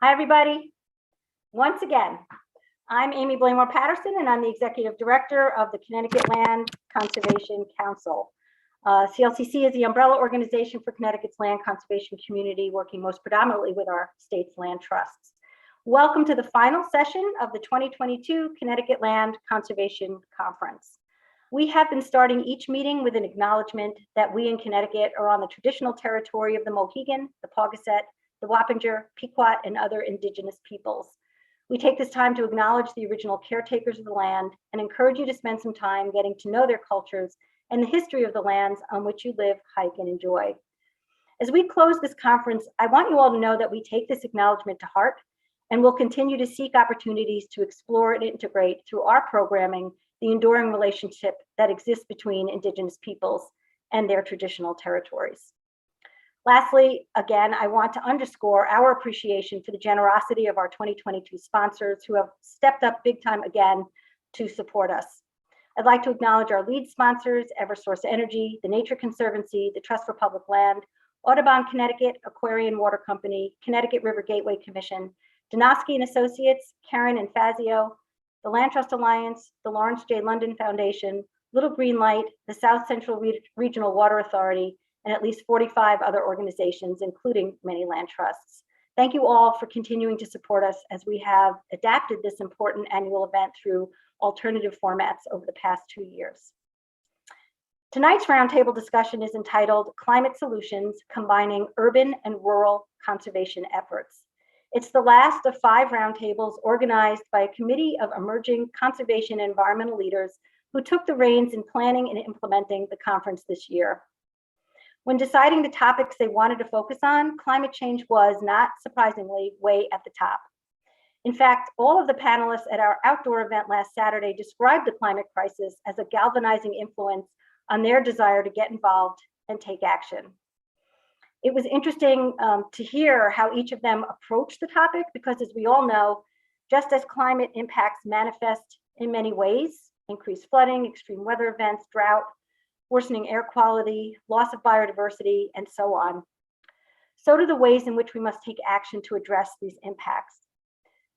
Hi, everybody. Once again, I'm Amy Blaymore Patterson, and I'm the Executive Director of the Connecticut Land Conservation Council. CLCC is the umbrella organization for Connecticut's land conservation community, working most predominantly with our state's land trusts. Welcome to the final session of the 2022 Connecticut Land Conservation Conference. We have been starting each meeting with an acknowledgement that we in Connecticut are on the traditional territory of the Mohegan, the Paugussett, the Wappinger, Pequot, and other indigenous peoples. We take this time to acknowledge the original caretakers of the land and encourage you to spend some time getting to know their cultures and the history of the lands on which you live, hike, and enjoy. As we close this conference, I want you all to know that we take this acknowledgement to heart and will continue to seek opportunities to explore and integrate through our programming the enduring relationship that exists between indigenous peoples and their traditional territories. Lastly, again, I want to underscore our appreciation for the generosity of our 2022 sponsors who have stepped up big time again to support us. I'd like to acknowledge our lead sponsors, Eversource Energy, the Nature Conservancy, the Trust for Public Land, Audubon Connecticut, Aquarian Water Company, Connecticut River Gateway Commission, Donosky and Associates, Karen and Fazio, the Land Trust Alliance, the Lawrence J. London Foundation, Little Green Light, the South Central Regional Water Authority, and at least 45 other organizations, including many land trusts. Thank you all for continuing to support us as we have adapted this important annual event through alternative formats over the past 2 years. Tonight's roundtable discussion is entitled Climate Solutions, Combining Urban and Rural Conservation Efforts. It's the last of 5 roundtables organized by a committee of emerging conservation and environmental leaders who took the reins in planning and implementing the conference this year. When deciding the topics they wanted to focus on, climate change was, not surprisingly, way at the top. In fact, all of the panelists at our outdoor event last Saturday described the climate crisis as a galvanizing influence on their desire to get involved and take action. It was interesting to hear how each of them approached the topic because, as we all know, just as climate impacts manifest in many ways, increased flooding, extreme weather events, drought, worsening air quality, loss of biodiversity, and so on, so do the ways in which we must take action to address these impacts.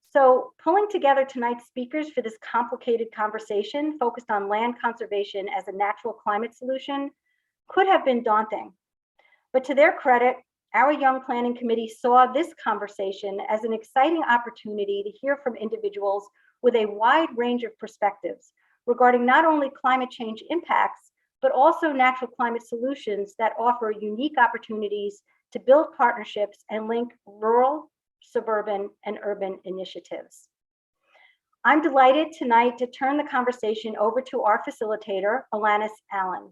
So pulling together tonight's speakers for this complicated conversation focused on land conservation as a natural climate solution could have been daunting. But to their credit, our Young Planning Committee saw this conversation as an exciting opportunity to hear from individuals with a wide range of perspectives regarding not only climate change impacts, but also natural climate solutions that offer unique opportunities to build partnerships and link rural, suburban, and urban initiatives. I'm delighted tonight to turn the conversation over to our facilitator, Alanis Allen.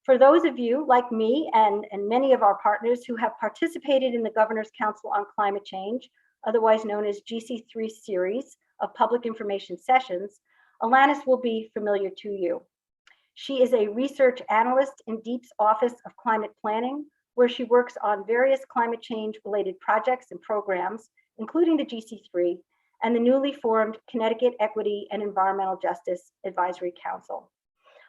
For those of you like me and many of our partners who have participated in the Governor's Council on Climate Change, otherwise known as GC3 series of public information sessions, Alanis will be familiar to you. She is a research analyst in DEEP's Office of Climate Planning, where she works on various climate change related projects and programs, including the GC3 and the newly formed Connecticut Equity and Environmental Justice Advisory Council.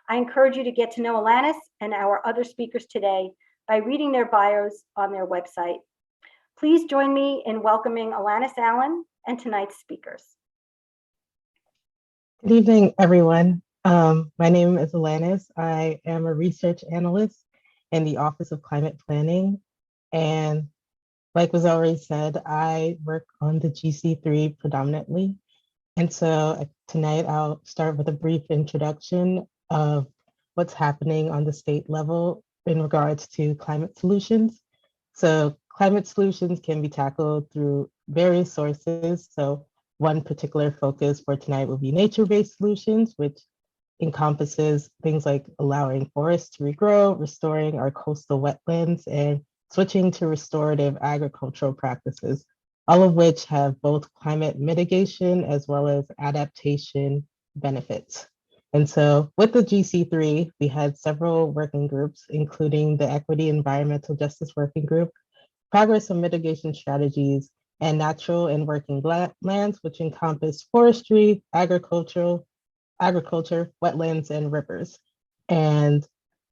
I encourage you to get to know Alanis and our other speakers today by reading their bios on their website. Please join me in welcoming Alanis Allen and tonight's speakers. Good evening, everyone. My name is Alanis. I am a research analyst in the Office of Climate Planning. And like was already said, I work on the GC3 predominantly. And so tonight I'll start with a brief introduction of what's happening on the state level in regards to climate solutions. So climate solutions can be tackled through various sources. So one particular focus for tonight will be nature-based solutions, which encompasses things like allowing forests to regrow, restoring our coastal wetlands, and switching to restorative agricultural practices, all of which have both climate mitigation as well as adaptation benefits. And so with the GC3, we had several working groups, including the Equity Environmental Justice Working Group, Progress on Mitigation Strategies, and Natural and Working Lands, which encompass forestry, agriculture, wetlands, and rivers. And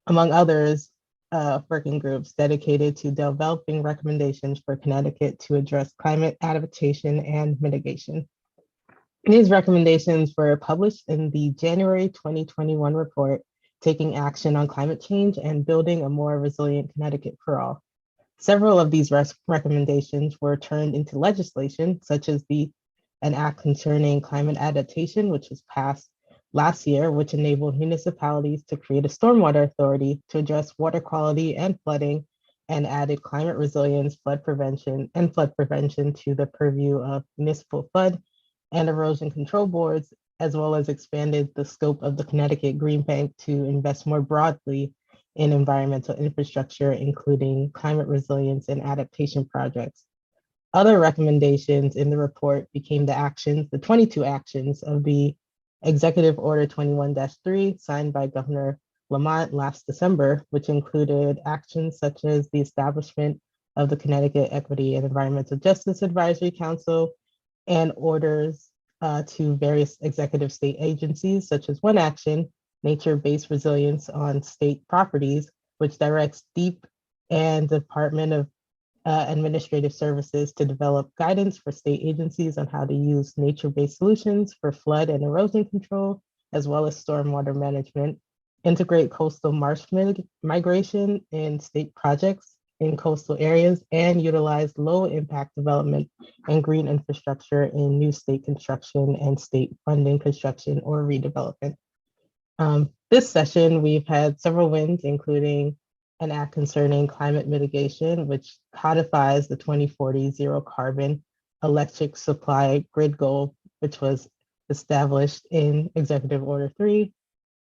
among others, working groups dedicated to developing recommendations for Connecticut to address climate adaptation and mitigation. These recommendations were published in the January 2021 report, Taking Action on Climate Change and Building a More Resilient Connecticut for All. Several of these recommendations were turned into legislation, such as an act concerning climate adaptation, which was passed last year, which enabled municipalities to create a stormwater authority to address water quality and flooding, and added climate resilience, flood prevention to the purview of municipal flood and erosion control boards, as well as expanded the scope of the Connecticut Green Bank to invest more broadly in environmental infrastructure, including climate resilience and adaptation projects. Other recommendations in the report became the 22 actions of the Executive Order 21-3 signed by Governor Lamont last December, which included actions such as the establishment of the Connecticut Equity and Environmental Justice Advisory Council and orders to various executive state agencies, such as one action, nature-based resilience on state properties, which directs DEEP and Department of Administrative Services to develop guidance for state agencies on how to use nature-based solutions for flood and erosion control, as well as stormwater management, integrate coastal marsh migration in state projects in coastal areas, and utilize low-impact development and green infrastructure in new state construction and state funding construction or redevelopment. This session, we've had several wins, including an act concerning climate mitigation, which codifies the 2040 zero carbon electric supply grid goal, which was established in Executive Order 3,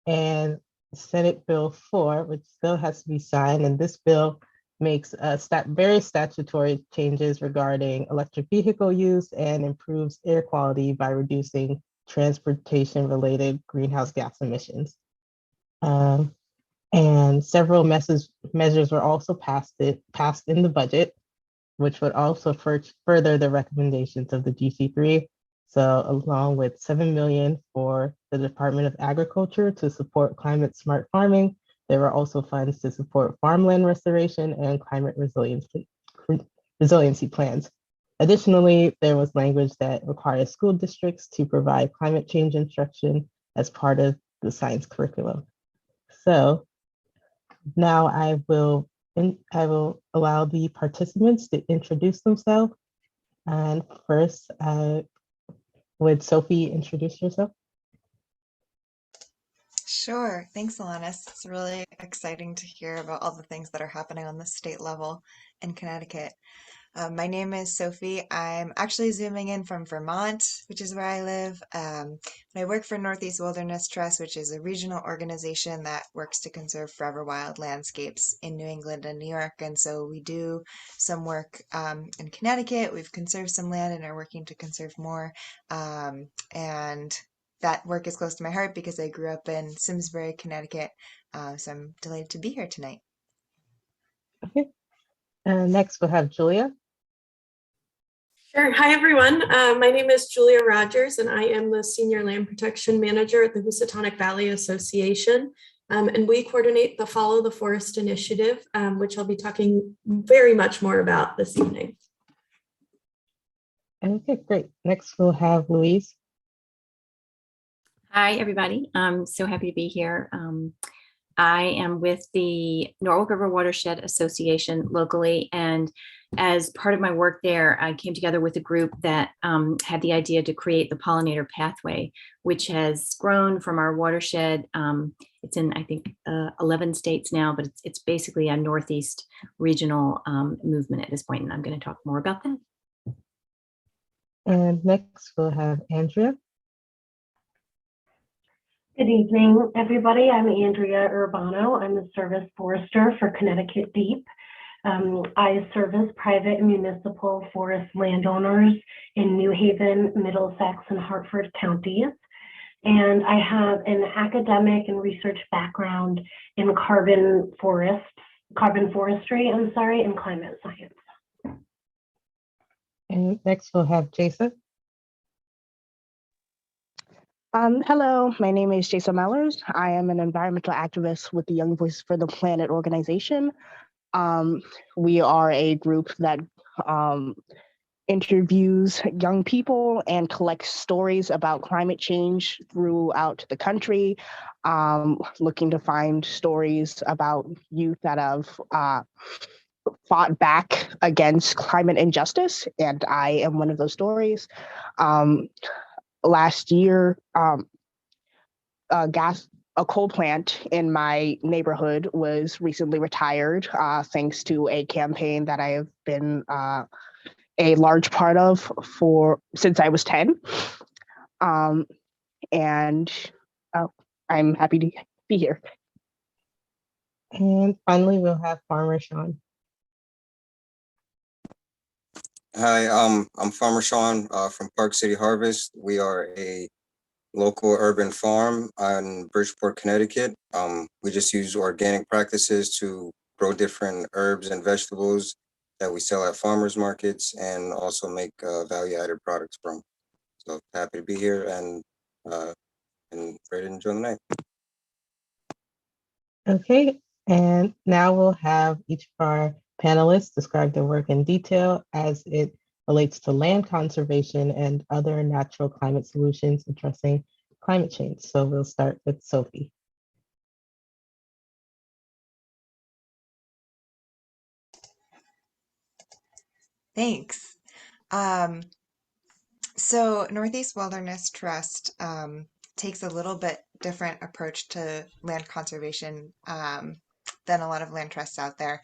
and Senate Bill 4, which still has to be signed. And this bill makes various statutory changes regarding electric vehicle use and improves air quality by reducing transportation-related greenhouse gas emissions. And several measures were also passed in the budget, which would also further the recommendations of the GC3. So along with 7 million for the Department of Agriculture to support climate smart farming, there were also funds to support farmland restoration and climate resiliency plans. Additionally, there was language that requires school districts to provide climate change instruction as part of the science curriculum. So now I will allow the participants to introduce themselves. And first, would Sophie introduce yourself? Sure. Thanks, Alanis. It's really exciting to hear about all the things that are happening on the state level in Connecticut. My name is Sophie. I'm actually zooming in from Vermont, which is where I live. I work for Northeast Wilderness Trust, which is a regional organization that works to conserve forever wild landscapes in New England and New York. And so we do some work in Connecticut. We've conserved some land and are working to conserve more. And that work is close to my heart because I grew up in Simsbury, Connecticut. So I'm delighted to be here tonight. Okay. Next, we'll have Julia. Sure. Hi, everyone. My name is Julia Rogers, and I am the Senior Land Protection Manager at the Housatonic Valley Association. And we coordinate the Follow the Forest initiative, which I'll be talking very much more about this evening. Okay, great. Next, we'll have Louise. Hi, everybody. I'm so happy to be here. I am with the Norwalk River Watershed Association locally, and as part of my work there, I came together with a group that had the idea to create the pollinator pathway, which has grown from our watershed. It's in, I think, 11 states now, but it's basically a Northeast regional movement at this point, and I'm going to talk more about that. And next, we'll have Andrea. Good evening, everybody. I'm Andrea Urbano. I'm the service forester for Connecticut Deep. I service private and municipal forest landowners in New Haven, Middlesex, and Hartford counties. And I have an academic and research background in carbon forestry, and climate science. And next, we'll have Jason. Hello, my name is Jason Mellers. I am an environmental activist with the Young Voices for the Planet organization. We are a group that um, interviews young people and collects stories about climate change throughout the country, looking to find stories about youth that have fought back against climate injustice, and I am one of those stories. Last year, a coal plant in my neighborhood was recently retired, thanks to a campaign that I have been a large part of for since I was 10. And I'm happy to be here. And finally, we'll have Farmer Sean. Hi, I'm Farmer Sean from Park City Harvest. We are a local urban farm in Bridgeport, Connecticut. We just use organic practices to grow different herbs and vegetables that we sell at farmers markets and also make value-added products from. So happy to be here and ready to enjoy the night. Okay, and now we'll have each of our panelists describe their work in detail as it relates to land conservation and other natural climate solutions addressing climate change. So we'll start with Sophie. Thanks. So Northeast Wilderness Trust takes a little bit different approach to land conservation than a lot of land trusts out there.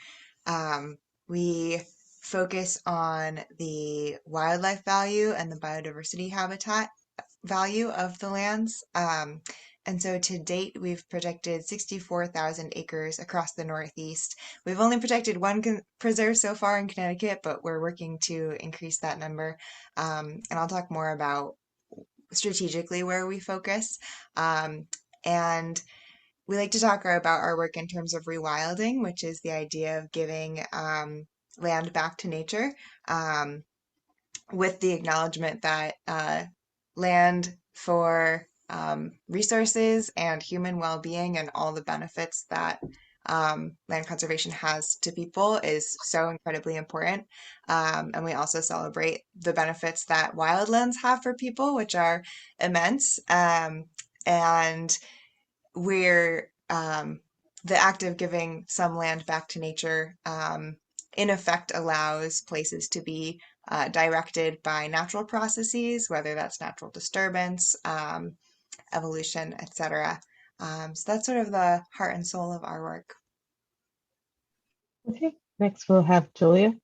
We focus on the wildlife value and the biodiversity habitat value of the lands. And so to date, we've protected 64,000 acres across the Northeast. We've only protected one preserve so far in Connecticut, but we're working to increase that number. And I'll talk more about strategically where we focus. And we like to talk about our work in terms of rewilding, which is the idea of giving land back to nature, with the acknowledgement that land for resources and human well-being and all the benefits that land conservation has to people is so incredibly important. And we also celebrate the benefits that wildlands have for people, which are immense. And we're the act of giving some land back to nature in effect allows places to be directed by natural processes, whether that's natural disturbance, evolution, etc. So that's sort of the heart and soul of our work. Okay, next we'll have Julia.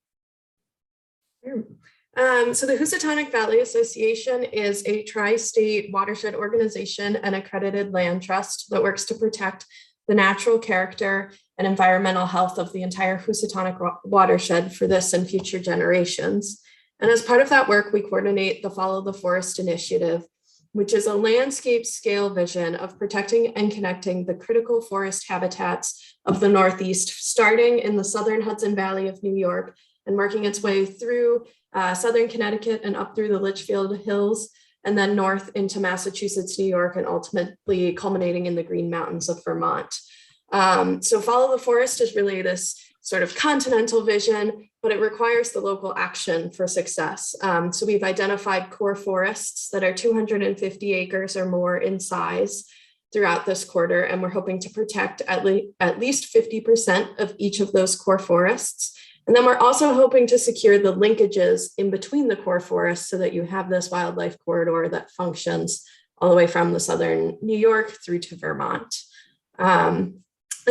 So the Housatonic Valley Association is a tri-state watershed organization and accredited land trust that works to protect the natural character and environmental health of the entire Housatonic watershed for this and future generations. And as part of that work, we coordinate the Follow the Forest initiative, which is a landscape scale vision of protecting and connecting the critical forest habitats of the Northeast, starting in the southern Hudson Valley of New York and working its way through southern Connecticut and up through the Litchfield Hills, and then north into Massachusetts, New York, and ultimately culminating in the Green Mountains of Vermont. So Follow the Forest is really this sort of continental vision, but it requires the local action for success. So we've identified core forests that are 250 acres or more in size throughout this quarter, and we're hoping to protect at least 50% of each of those core forests. And then we're also hoping to secure the linkages in between the core forests so that you have this wildlife corridor that functions all the way from the southern New York through to Vermont. And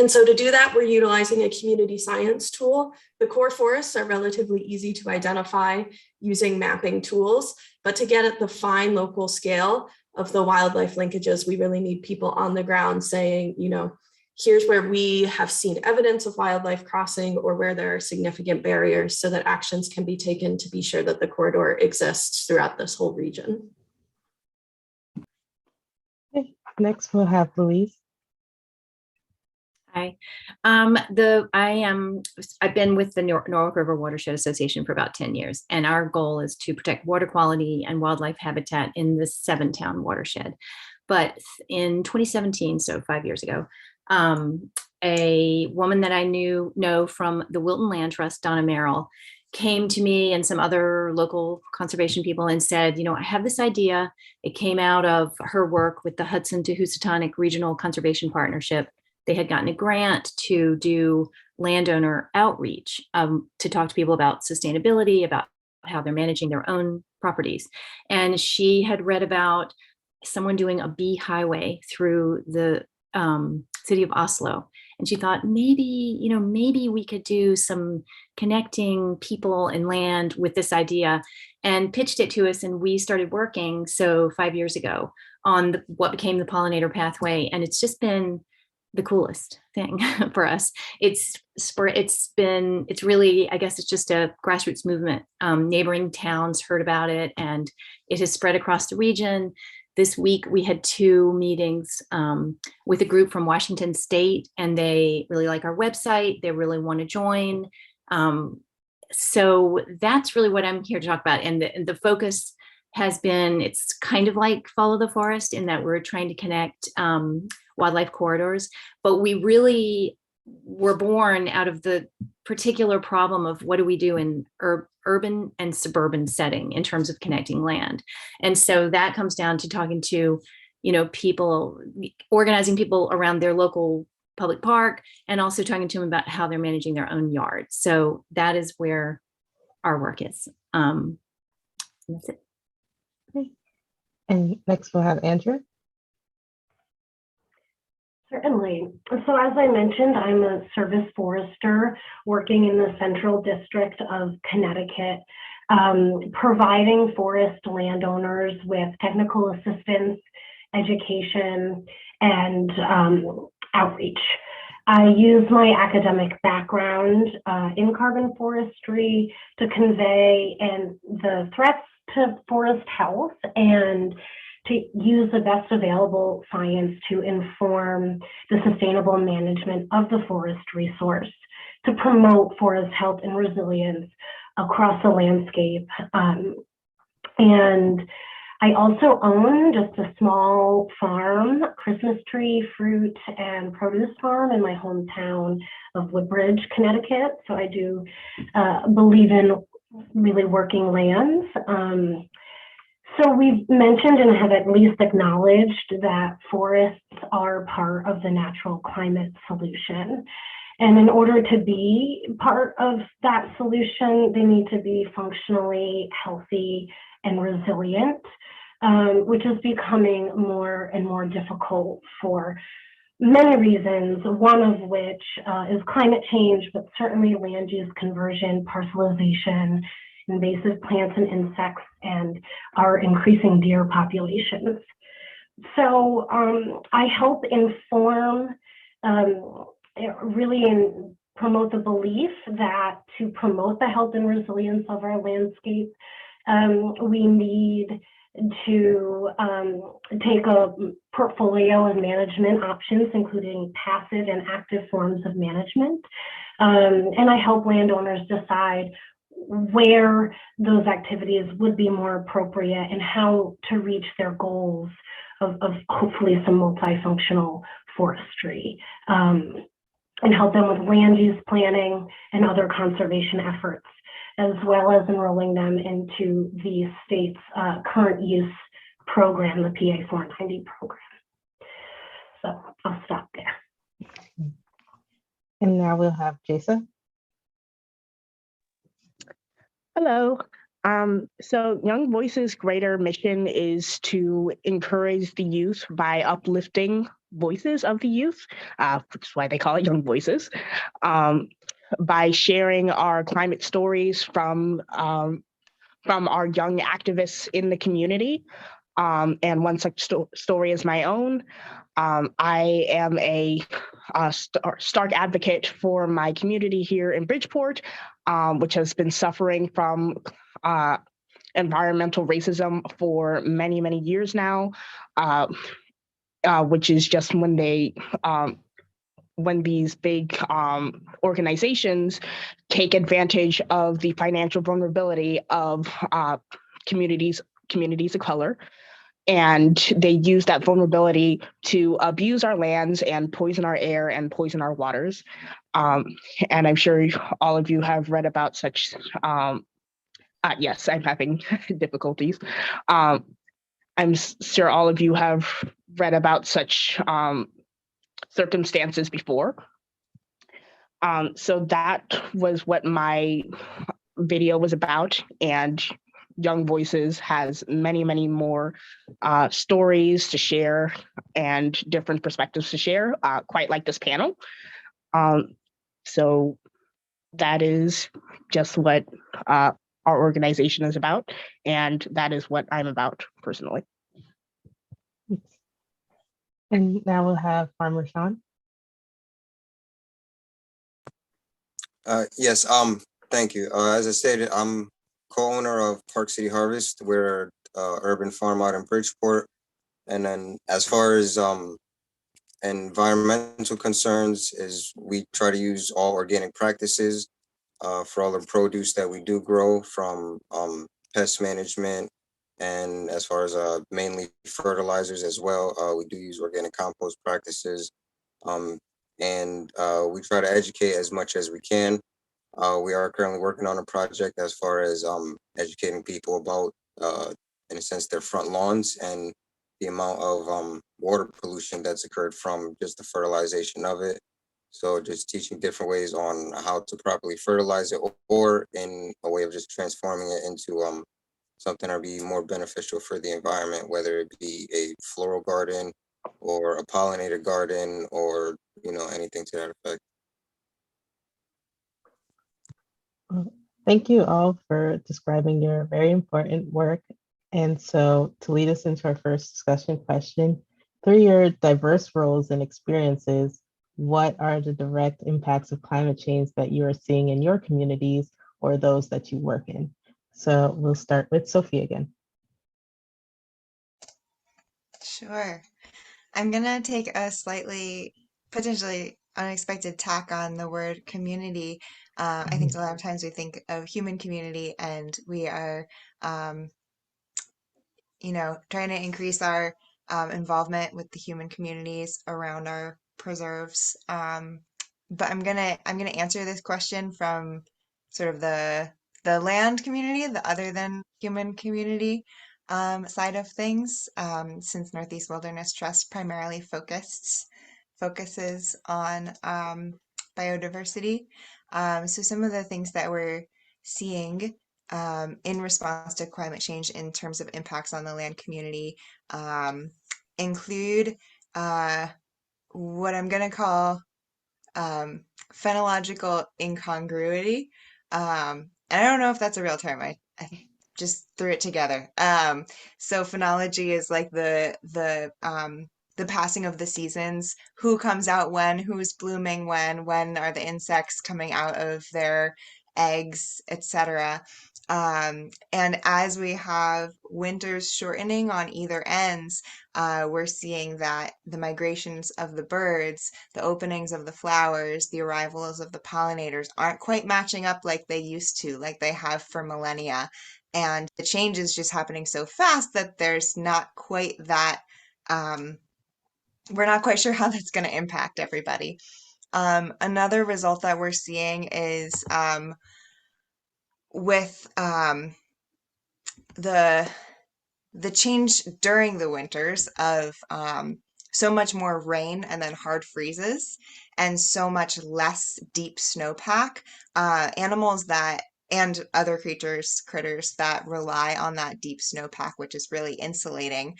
so to do that, we're utilizing a community science tool. The core forests are relatively easy to identify using mapping tools, but to get at the fine local scale of the wildlife linkages, we really need people on the ground saying, you know, here's where we have seen evidence of wildlife crossing or where there are significant barriers so that actions can be taken to be sure that the corridor exists throughout this whole region. Okay. Next we'll have Louise. Hi, I've been with the Norwalk River Watershed Association for about 10 years, and our goal is to protect water quality and wildlife habitat in the 7-town watershed. But in 2017, so 5 years ago, a woman that I know from the Wilton Land Trust, Donna Merrill, came to me and some other local conservation people and said, I have this idea. It came out of her work with the Hudson to Housatonic Regional Conservation Partnership. They had gotten a grant to do landowner outreach, to talk to people about sustainability, about how they're managing their own properties. And she had read about someone doing a bee highway through the city of Oslo. And she thought maybe we could do some connecting people and land with this idea, and pitched it to us. And we started working, so 5 years ago, on what became the pollinator pathway. And it's just been the coolest thing for us. It's really, I guess it's just a grassroots movement. Neighboring towns heard about it, and it has spread across the region. This week, we had 2 meetings with a group from Washington State, and they really like our website. They really want to join. So that's really what I'm here to talk about. And the focus has been, it's kind of like Follow the Forest in that we're trying to connect wildlife corridors, but we really were born out of the particular problem of what do we do in urban and suburban setting in terms of connecting land. And so that comes down to talking to, people, organizing people around their local public park, and also talking to them about how they're managing their own yard. So that is where our work is. That's it. Okay. And next we'll have Andrew. Certainly. So as I mentioned, I'm a service forester working in the Central District of Connecticut, providing forest landowners with technical assistance, education, and outreach. I use my academic background in carbon forestry to convey the threats to forest health and to use the best available science to inform the sustainable management of the forest resource, to promote forest health and resilience across the landscape. And I also own just a small farm, Christmas tree, fruit, and produce farm in my hometown of Woodbridge, Connecticut. So I do believe in really working lands. So we've mentioned and have at least acknowledged that forests are part of the natural climate solution. And in order to be part of that solution, they need to be functionally healthy and resilient, which is becoming more and more difficult for many reasons, one of which is climate change, but certainly land use conversion, parcelization, invasive plants and insects, and our increasing deer populations. So I help inform, really promote the belief that to promote the health and resilience of our landscape, we need to take a portfolio of management options, including passive and active forms of management. And I help landowners decide where those activities would be more appropriate and how to reach their goals of hopefully some multifunctional forestry, and help them with land use planning and other conservation efforts, as well as enrolling them into the state's current use program, the PA 490 program. So I'll stop there. And now we'll have Jason. Hello. So Young Voices' greater mission is to encourage the youth by uplifting voices of the youth, which is why they call it Young Voices, by sharing our climate stories from our young activists in the community. And one such story is my own. I am a stark advocate for my community here in Bridgeport, which has been suffering from environmental racism for many, many years now, which is just when these big organizations take advantage of the financial vulnerability of communities of color. and they use that vulnerability to abuse our lands and poison our air and poison our waters. And I'm sure all of you have read about such. Yes, I'm having difficulties. I'm sure all of you have read about such circumstances before. So that was what my video was about, and Young Voices has many, many more stories to share and different perspectives to share, quite like this panel. So that is just what our organization is about, and that is what I'm about personally. And now we'll have Farmer Sean. Yes, thank you. As I stated, I'm co-owner of Park City Harvest. We're urban farm out in Bridgeport. And then as far as environmental concerns, is we try to use all organic practices for all the produce that we do grow, from pest management, and as far as mainly fertilizers as well. We do use organic compost practices, and we try to educate as much as we can. We are currently working on a project as far as educating people about, in a sense, their front lawns and the amount of water pollution that's occurred from just the fertilization of it. So just teaching different ways on how to properly fertilize it, or in a way of just transforming it into something that would be more beneficial for the environment, whether it be a floral garden or a pollinator garden, or anything to that effect. Thank you all for describing your very important work. And so to lead us into our first discussion question, through your diverse roles and experiences, what are the direct impacts of climate change that you are seeing in your communities or those that you work in? So we'll start with Sophie again. Sure. I'm gonna take a slightly potentially unexpected tack on the word community. I think a lot of times we think of human community, and we are, um, trying to increase our involvement with the human communities around our preserves. But I'm gonna answer this question from sort of the land community, the other than human community side of things, since Northeast Wilderness Trust primarily focuses on biodiversity. So some of the things that we're seeing in response to climate change in terms of impacts on the land community include what I'm going to call phenological incongruity. And I don't know if that's a real term. I just threw it together. So phenology is like the passing of the seasons, who comes out when, who's blooming when are the insects coming out of their eggs, etc. And as we have winters shortening on either ends, we're seeing that the migrations of the birds, the openings of the flowers, the arrivals of the pollinators aren't quite matching up like they used to, like they have for millennia. And the change is just happening so fast that there's not quite that, we're not quite sure how that's going to impact everybody. Another result that we're seeing is with the change during the winters of so much more rain and then hard freezes, and so much less deep snowpack. Animals that and other critters that rely on that deep snowpack, which is really insulating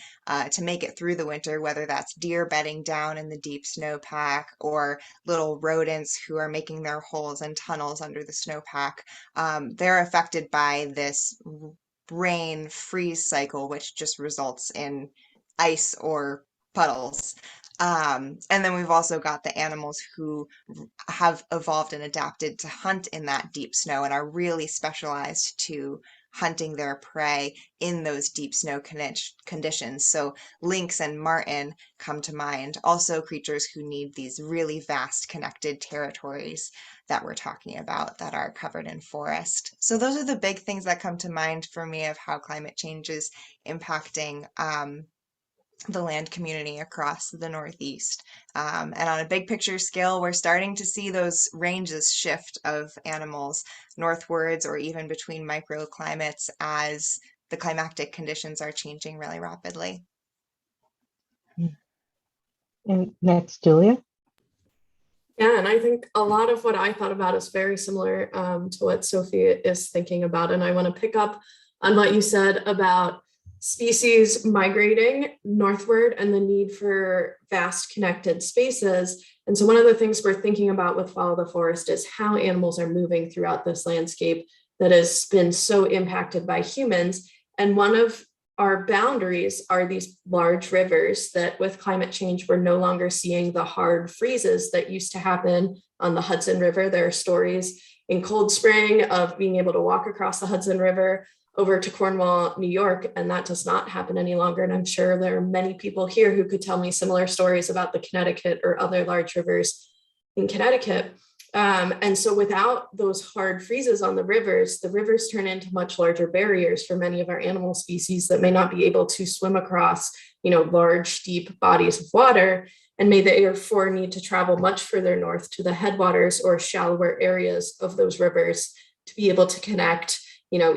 to make it through the winter, whether that's deer bedding down in the deep snowpack or little rodents who are making their holes and tunnels under the snowpack. They're affected by this rain freeze cycle, which just results in ice or puddles. And then we've also got the animals who have evolved and adapted to hunt in that deep snow and are really specialized to hunting their prey in those deep snow conditions. So lynx and marten come to mind, also creatures who need these really vast connected territories that we're talking about that are covered in forest. So those are the big things that come to mind for me of how climate change is impacting the land community across the Northeast. And on a big picture scale, we're starting to see those ranges shift of animals northwards or even between microclimates as the climatic conditions are changing really rapidly. And next, Julia. Yeah, and I think a lot of what I thought about is very similar to what Sophie is thinking about. And I want to pick up on what you said about species migrating northward and the need for vast connected spaces. And so one of the things we're thinking about with Follow the Forest is how animals are moving throughout this landscape that has been so impacted by humans. And one of our boundaries are these large rivers that with climate change, we're no longer seeing the hard freezes that used to happen on the Hudson River. There are stories in Cold Spring of being able to walk across the Hudson River over to Cornwall, New York, and that does not happen any longer. And I'm sure there are many people here who could tell me similar stories about the Connecticut or other large rivers in Connecticut. And so without those hard freezes on the rivers turn into much larger barriers for many of our animal species that may not be able to swim across, large, deep bodies of water, and may therefore need to travel much further north to the headwaters or shallower areas of those rivers to be able to connect,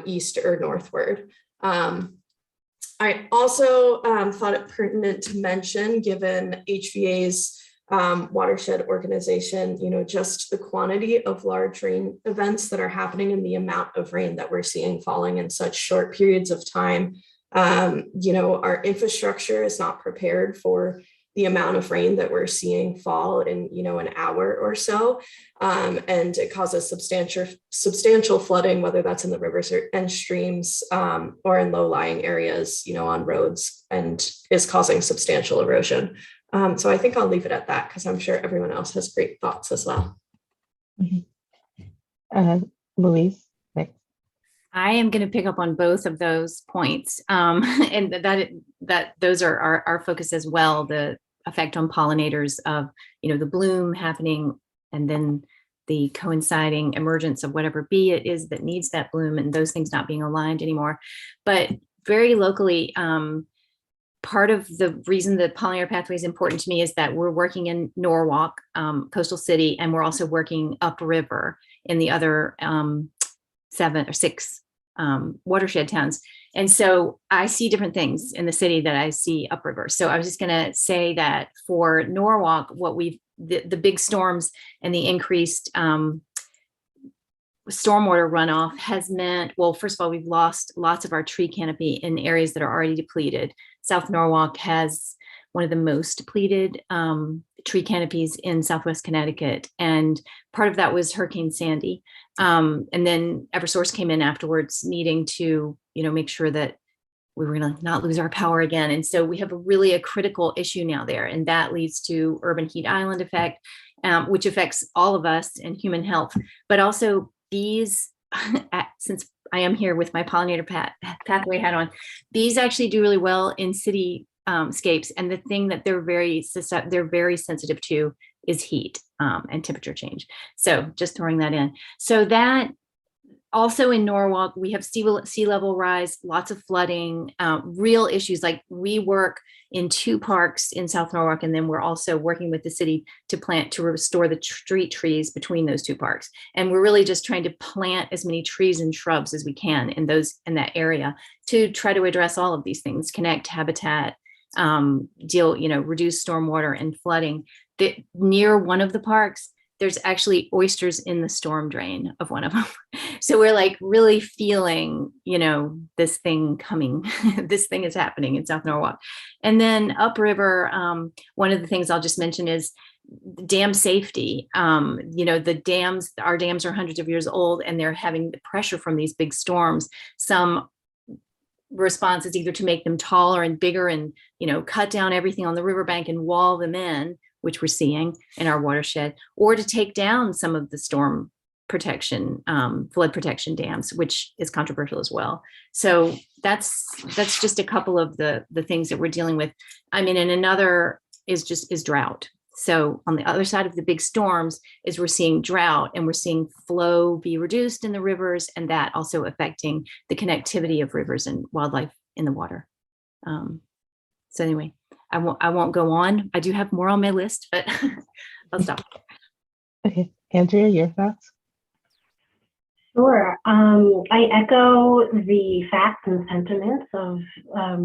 east or northward. I also thought it pertinent to mention, given HVA's watershed organization, just the quantity of large rain events that are happening and the amount of rain that we're seeing falling in such short periods of time. Our infrastructure is not prepared for the amount of rain that we're seeing fall in, an hour or so. And it causes substantial flooding, whether that's in the rivers and streams or in low-lying areas, on roads, and is causing substantial erosion. So I think I'll leave it at that because I'm sure everyone else has great thoughts as well. Louise, next. I am going to pick up on both of those points, and that those are our focus as well. The effect on pollinators of the bloom happening, and then the coinciding emergence of whatever bee it is that needs that bloom, and those things not being aligned anymore. But very locally, part of the reason the pollinator pathway is important to me is that we're working in Norwalk, coastal city, and we're also working upriver in the other 7 or 6 watershed towns. And so I see different things in the city that I see upriver. So I was just going to say that for Norwalk, the big storms and the increased stormwater runoff has meant, well, first of all, we've lost lots of our tree canopy in areas that are already depleted. South Norwalk has one of the most depleted tree canopies in Southwest Connecticut. And part of that was Hurricane Sandy. And then Eversource came in afterwards needing to, make sure that we were going to not lose our power again. And so we have a critical issue now there. And that leads to urban heat island effect, which affects all of us and human health, but also bees. Since I am here with my pollinator pathway hat on, bees actually do really well in city scapes. And the thing that they're very sensitive to is heat and temperature change. So just throwing that in. So that also in Norwalk, we have sea level rise, lots of flooding, real issues. Like we work in 2 parks in South Norwalk, and then we're also working with the city to restore the street trees between those 2 parks. And we're really just trying to plant as many trees and shrubs as we can in that area to try to address all of these things, connect habitat, reduce stormwater and flooding. Near one of the parks, there's actually oysters in the storm drain of one of them. So we're like really feeling, this thing coming, this thing is happening in South Norwalk. And then upriver, one of the things I'll just mention is dam safety. The dams, our dams are hundreds of years old, and they're having the pressure from these big storms. Some response is either to make them taller and bigger and, cut down everything on the riverbank and wall them in, which we're seeing in our watershed, or to take down some of the storm protection, flood protection dams, which is controversial as well. So that's just a couple of the things that we're dealing with. I mean, and another is drought. So on the other side of the big storms is we're seeing drought, and we're seeing flow be reduced in the rivers, and that also affecting the connectivity of rivers and wildlife in the water. So anyway, I won't go on. I do have more on my list, but I'll stop. Okay, Andrea, your thoughts? Sure. I echo the facts and sentiments of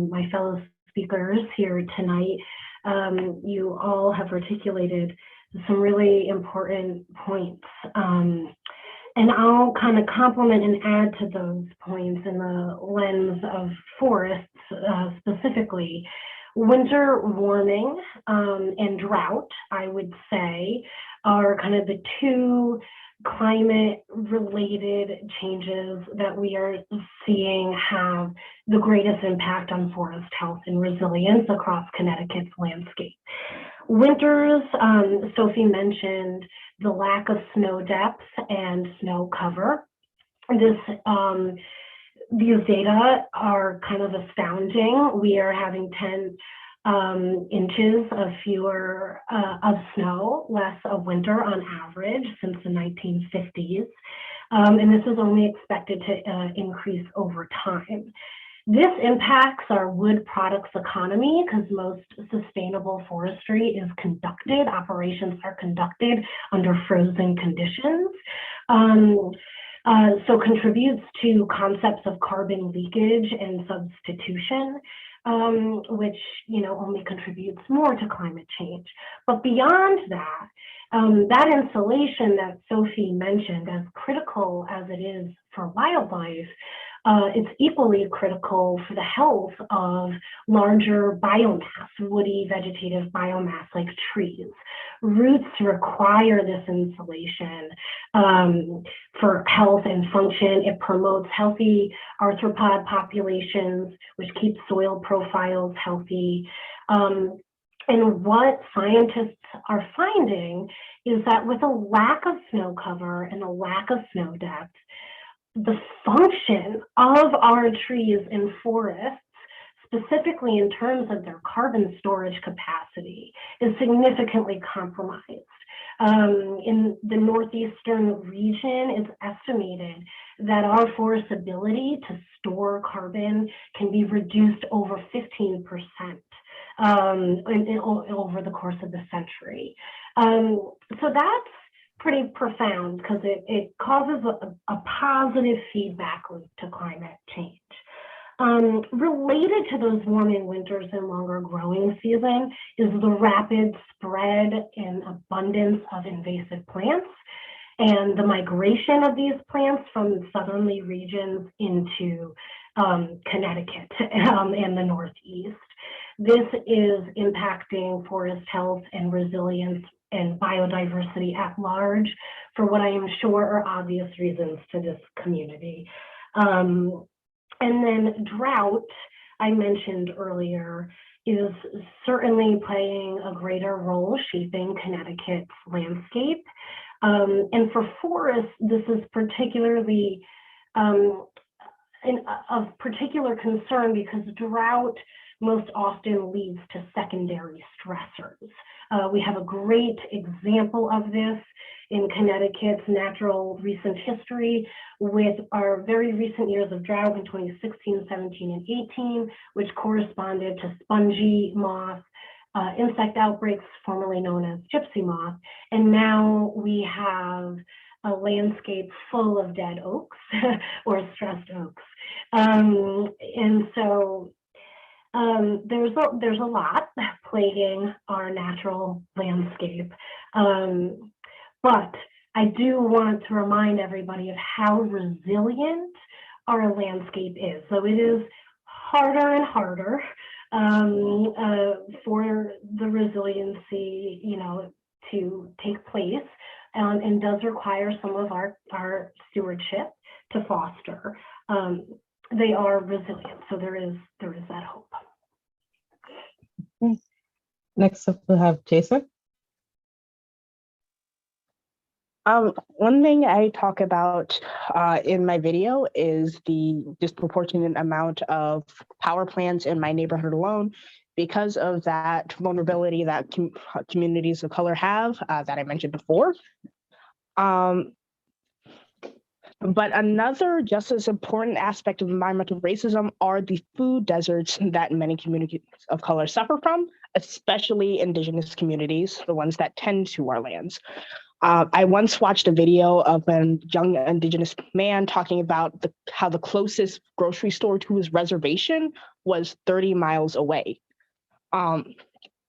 my fellow speakers here tonight. You all have articulated some really important points. And I'll kind of complement and add to those points in the lens of forests specifically. Winter warming and drought, I would say, are kind of the two climate-related changes that we are seeing have the greatest impact on forest health and resilience across Connecticut's landscape. Winters, Sophie mentioned the lack of snow depth and snow cover. These data are kind of astounding. We are having 10 inches of fewer of snow, less of winter on average since the 1950s. And this is only expected to increase over time. This impacts our wood products economy because most sustainable forestry is conducted, operations are conducted under frozen conditions. So contributes to concepts of carbon leakage and substitution, which only contributes more to climate change. But beyond that, that insulation that Sophie mentioned, as critical as it is for wildlife, it's equally critical for the health of larger biomass, woody vegetative biomass like trees. Roots require this insulation for health and function. It promotes healthy arthropod populations, which keeps soil profiles healthy. And what scientists are finding is that with a lack of snow cover and a lack of snow depth, the function of our trees and forests, specifically in terms of their carbon storage capacity, is significantly compromised. In the northeastern region, it's estimated that our forest's ability to store carbon can be reduced over 15% over the course of the century. So that's pretty profound because it causes a positive feedback loop to climate change. Related to those warming winters and longer growing season is the rapid spread and abundance of invasive plants and the migration of these plants from southerly regions into Connecticut and the Northeast. This is impacting forest health and resilience and biodiversity at large for what I am sure are obvious reasons to this community. And then drought, I mentioned earlier, is certainly playing a greater role shaping Connecticut's landscape. And for forests, this is particularly of particular concern because drought most often leads to secondary stressors. We have a great example of this in Connecticut's natural recent history with our very recent years of drought in 2016, 17, and 18, which corresponded to spongy moth, insect outbreaks formerly known as gypsy moth. And now we have a landscape full of dead oaks or stressed oaks. And so there's a lot plaguing our natural landscape. But I do want to remind everybody of how resilient our landscape is. So it is harder and harder for the resiliency, to take place, and does require some of our stewardship to foster. They are resilient, so there is that hope. Next up, we'll have Jason. One thing I talk about in my video is the disproportionate amount of power plants in my neighborhood alone because of that vulnerability that communities of color have that I mentioned before. But another just as important aspect of environmental racism are the food deserts that many communities of color suffer from, especially indigenous communities, the ones that tend to our lands. I once watched a video of a young indigenous man talking about how the closest grocery store to his reservation was 30 miles away.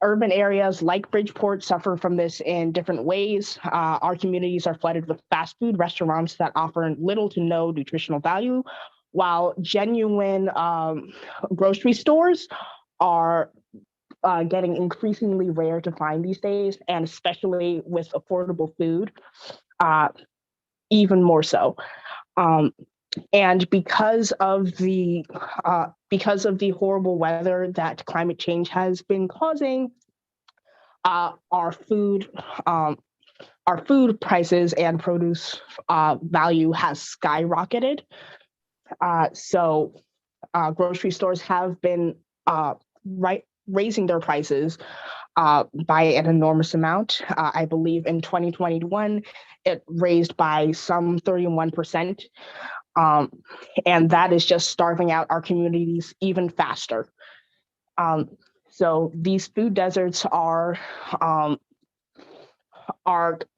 Urban areas like Bridgeport suffer from this in different ways. Our communities are flooded with fast food restaurants that offer little to no nutritional value, while genuine grocery stores are getting increasingly rare to find these days, and especially with affordable food, even more so. And because of the horrible weather that climate change has been causing, our food prices and produce value has skyrocketed. So grocery stores have been raising their prices by an enormous amount. I believe in 2021, it raised by some 31%. And that is just starving out our communities even faster. So these food deserts are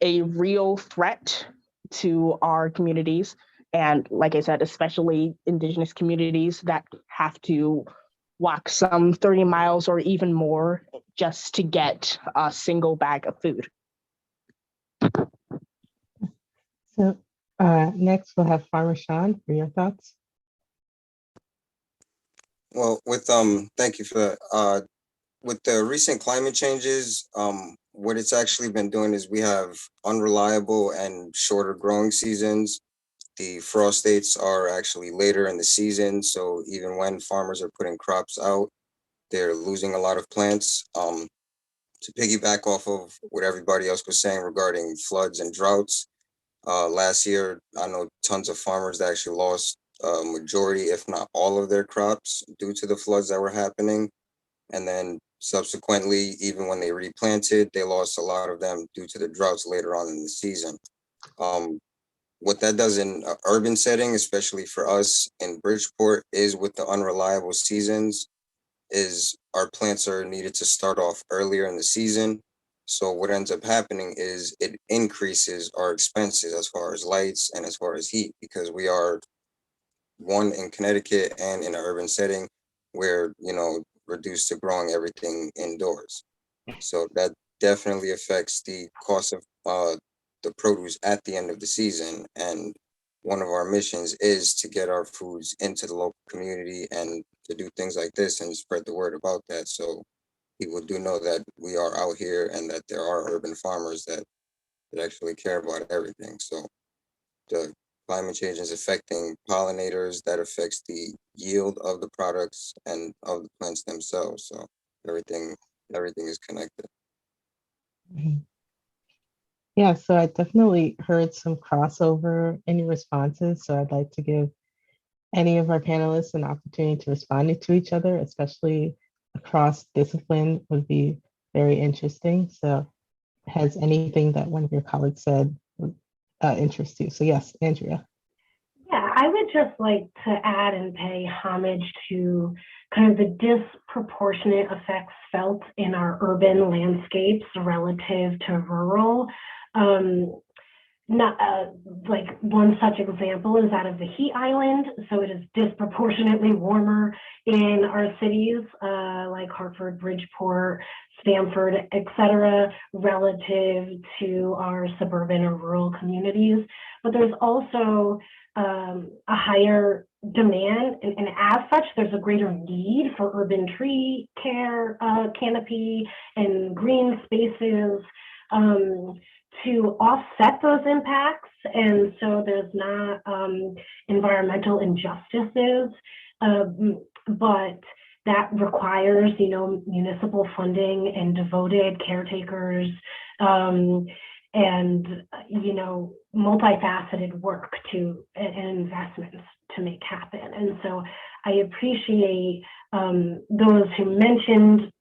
a real threat to our communities. And like I said, especially indigenous communities that have to walk some 30 miles or even more just to get a single bag of food. So next we'll have Farmer Sean for your thoughts. Well, thank you for that. With the recent climate changes, what it's actually been doing is we have unreliable and shorter growing seasons. The frost dates are actually later in the season, so even when farmers are putting crops out, they're losing a lot of plants. To piggyback off of what everybody else was saying regarding floods and droughts, last year, I know tons of farmers that actually lost a majority, if not all of their crops due to the floods that were happening. And then subsequently, even when they replanted, they lost a lot of them due to the droughts later on in the season. What that does in an urban setting, especially for us in Bridgeport, is with the unreliable seasons, is our plants are needed to start off earlier in the season. So what ends up happening is it increases our expenses as far as lights and as far as heat, because we are one in Connecticut and in an urban setting where, reduced to growing everything indoors. So that definitely affects the cost of the produce at the end of the season. And one of our missions is to get our foods into the local community and to do things like this and spread the word about that. So people do know that we are out here and that there are urban farmers that actually care about everything. So the climate change is affecting pollinators, that affects the yield of the products and of the plants themselves. So everything is connected. Mhm. Yeah, so I definitely heard some crossover in your responses. So I'd like to give any of our panelists an opportunity to respond to each other, especially across discipline, would be very interesting. So has anything that one of your colleagues said interest you? So yes, Andrea. Yeah, I would just like to add and pay homage to kind of the disproportionate effects felt in our urban landscapes relative to rural. Not like one such example is that of the heat island. So it is disproportionately warmer in our cities like Hartford, Bridgeport, Stamford, etc., relative to our suburban or rural communities. But there's also a higher demand, and as such, there's a greater need for urban tree care, canopy, and green spaces to offset those impacts. And so there's not environmental injustices, but that requires, municipal funding and devoted caretakers and, multifaceted work and investments to make happen. And so I appreciate those who mentioned,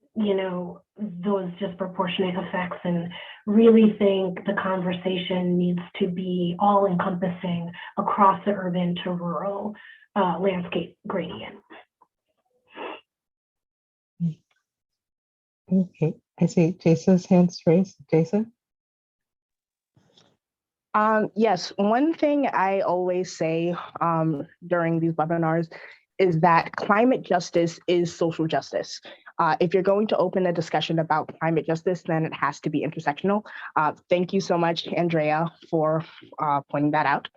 those disproportionate effects and really think the conversation needs to be all encompassing across the urban to rural landscape gradient. Okay, I see Jason's hands raised. Jason? Yes, one thing I always say during these webinars is that climate justice is social justice. If you're going to open a discussion about climate justice, then it has to be intersectional. Thank you so much, Andrea, for pointing that out.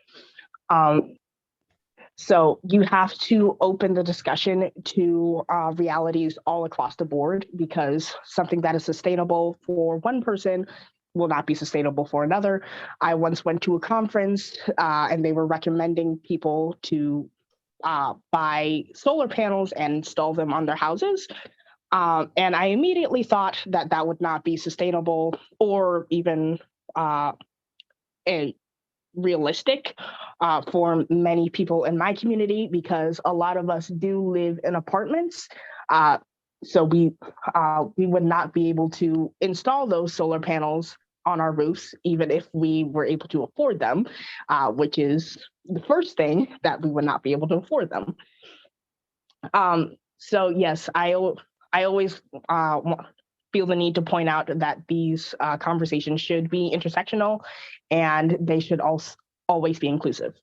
So you have to open the discussion to realities all across the board, because something that is sustainable for one person will not be sustainable for another. I once went to a conference and they were recommending people to buy solar panels and install them on their houses. And I immediately thought that that would not be sustainable or even realistic for many people in my community, because a lot of us do live in apartments. So we would not be able to install those solar panels on our roofs, even if we were able to afford them, which is the first thing, that we would not be able to afford them. So yes, I always feel the need to point out that these conversations should be intersectional and they should also always be inclusive.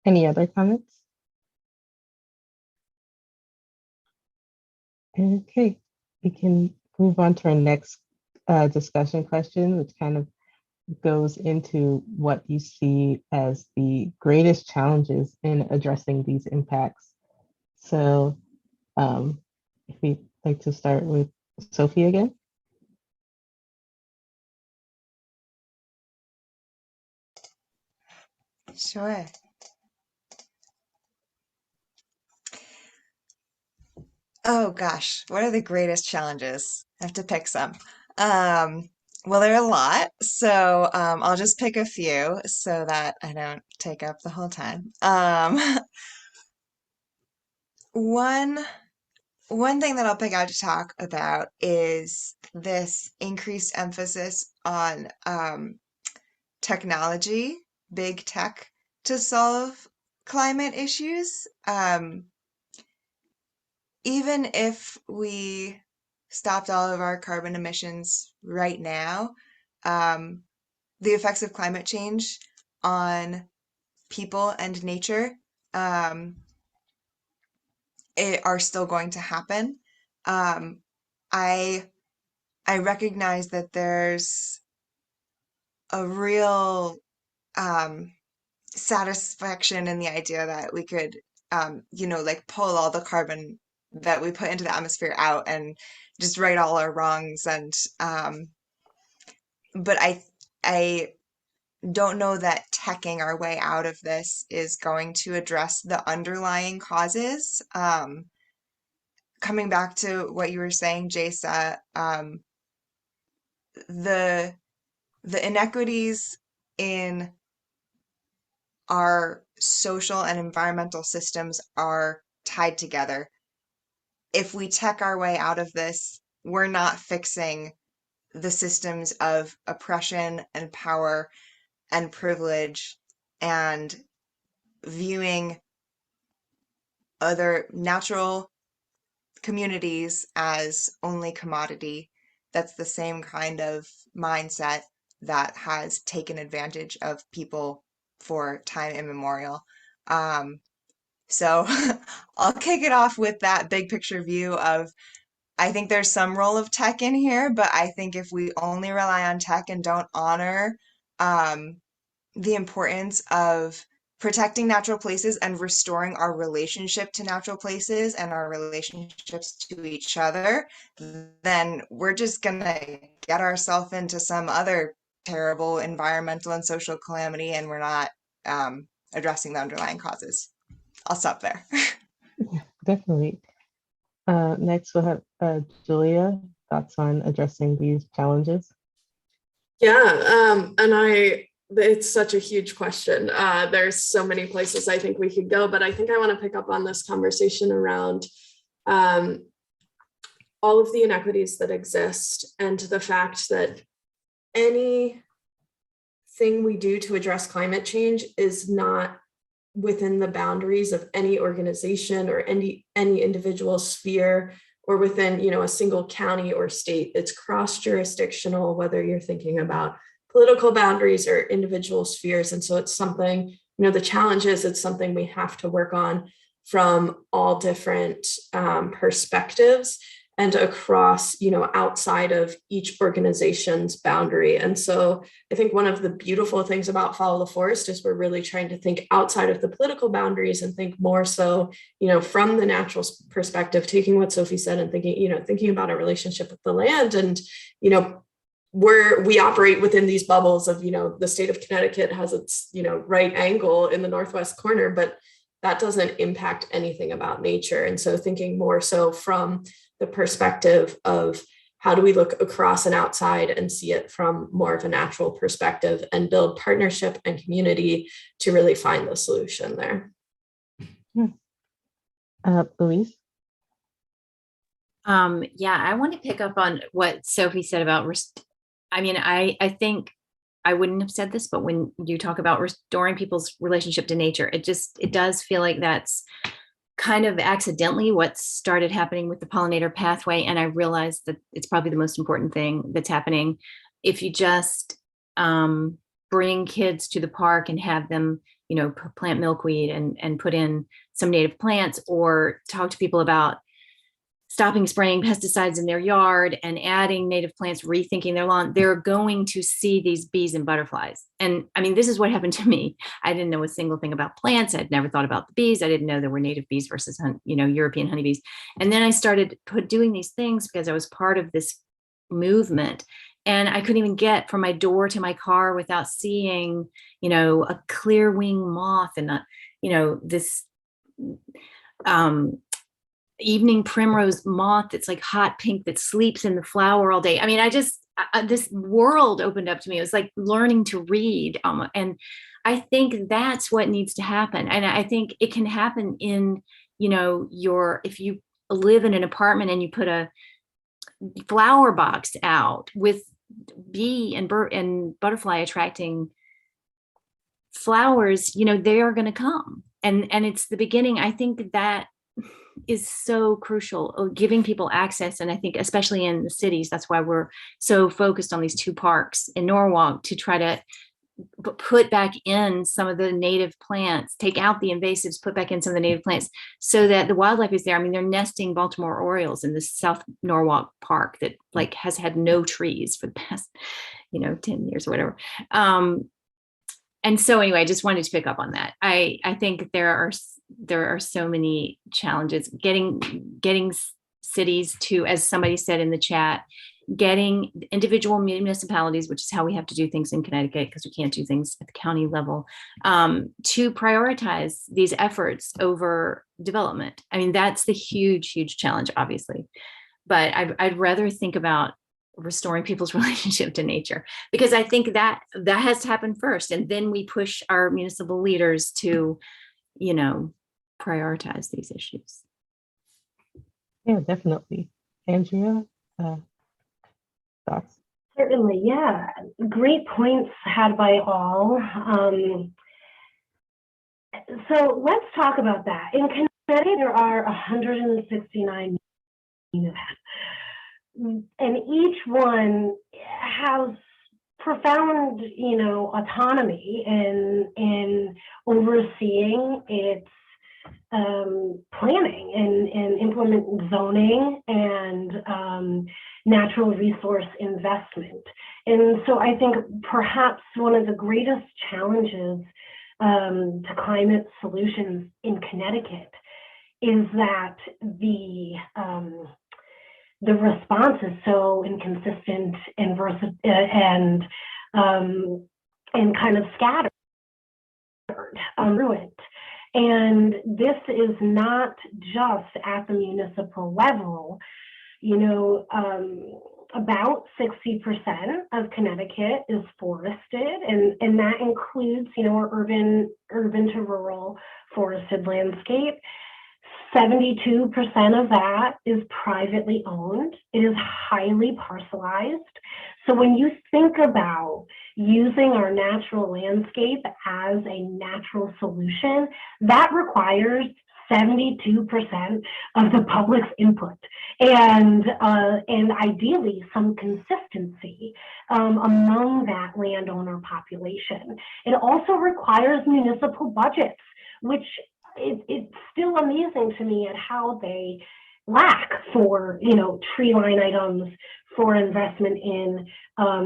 Any other comments? Okay, we can move on to our next discussion question, which kind of goes into what you see as the greatest challenges in addressing these impacts. So if we'd like to start with Sophie again. Sure. Oh gosh, what are the greatest challenges? I have to pick some. Well, there are a lot, so I'll just pick a few so that I don't take up the whole time. One one thing that I'll pick out to talk about is this increased emphasis on technology, big tech, to solve climate issues. Even if we stopped all of our carbon emissions right now, the effects of climate change on people and nature are still going to happen. I I recognize that there's a real satisfaction in the idea that we could, like pull all the carbon that we put into the atmosphere out and just right all our wrongs. And but I don't know that teching our way out of this is going to address the underlying causes. Coming back to what you were saying, Jasa, the inequities in our social and environmental systems are tied together. If we tech our way out of this, we're not fixing the systems of oppression and power and privilege and viewing other natural communities as only commodity. That's the same kind of mindset that has taken advantage of people for time immemorial. So I'll kick it off with that big picture view of, I think there's some role of tech in here, but I think if we only rely on tech and don't honor the importance of protecting natural places and restoring our relationship to natural places and our relationships to each other, then we're just gonna get ourselves into some other terrible environmental and social calamity, and we're not addressing the underlying causes. I'll stop there. Yeah, definitely. Next, we'll have Julia, thoughts on addressing these challenges. Yeah, and it's such a huge question. There's so many places I think we could go, but I think I want to pick up on this conversation around all of the inequities that exist and the fact that anything we do to address climate change is not within the boundaries of any organization or any individual sphere or within, a single county or state. It's cross-jurisdictional, whether you're thinking about political boundaries or individual spheres. And so it's something, the challenge is it's something we have to work on from all different perspectives and across, outside of each organization's boundary. And so I think one of the beautiful things about Follow the Forest is we're really trying to think outside of the political boundaries and think more so, from the natural perspective, taking what Sophie said and thinking about our relationship with the land. And, we operate within these bubbles of, the state of Connecticut has its, right angle in the northwest corner, but that doesn't impact anything about nature. And so thinking more so from the perspective of how do we look across and outside and see it from more of a natural perspective and build partnership and community to really find the solution there. Louise? Yeah, I want to pick up on what Sophie said about, I think I wouldn't have said this, but when you talk about restoring people's relationship to nature, it does feel like that's kind of accidentally what started happening with the pollinator pathway. And I realized that it's probably the most important thing that's happening. If you just bring kids to the park and have them, plant milkweed and put in some native plants, or talk to people about stopping spraying pesticides in their yard and adding native plants, rethinking their lawn, they're going to see these bees and butterflies. And this is what happened to me. I didn't know a single thing about plants. I'd never thought about the bees. I didn't know there were native bees versus, European honeybees. And then I started doing these things because I was part of this movement. And I couldn't even get from my door to my car without seeing, a clear wing moth and, this, evening primrose moth that's like hot pink that sleeps in the flower all day. This world opened up to me. It was like learning to read. And I think that's what needs to happen. And I think it can happen in, if you live in an apartment and you put a flower box out with bee and bird and butterfly attracting flowers, they are going to come. And it's the beginning. I think that is so crucial, giving people access. And I think especially in the cities, that's why we're so focused on these 2 parks in Norwalk to try to put back in some of the native plants, take out the invasives, put back in some of the native plants so that the wildlife is there. They're nesting Baltimore Orioles in the South Norwalk Park that has had no trees for the past, 10 years or whatever. And so anyway, I just wanted to pick up on that. I think there are so many challenges getting cities to, as somebody said in the chat, getting individual municipalities, which is how we have to do things in Connecticut because we can't do things at the county level, to prioritize these efforts over development. That's the huge challenge, obviously. But I'd rather think about restoring people's relationship to nature, because I think that has to happen first, and then we push our municipal leaders to prioritize these issues. Yeah, definitely. Andrea, thoughts? Certainly, yeah. Great points had by all. So let's talk about that. In Connecticut, there are 169 myriad. And each one has profound, autonomy in overseeing its planning and implement zoning and natural resource investment. And so I think perhaps one of the greatest challenges to climate solutions in Connecticut is that the response is so inconsistent and kind of scattered, ruined. And this is not just at the municipal level. About 60% of Connecticut is forested, and that includes, our urban to rural forested landscape. 72% of that is privately owned. It is highly parcelized. So when you think about using our natural landscape as a natural solution, that requires 72% of the public's input, and ideally some consistency among that landowner population. It also requires municipal budgets, which it's still amazing to me at how they lack for, tree line items, for investment in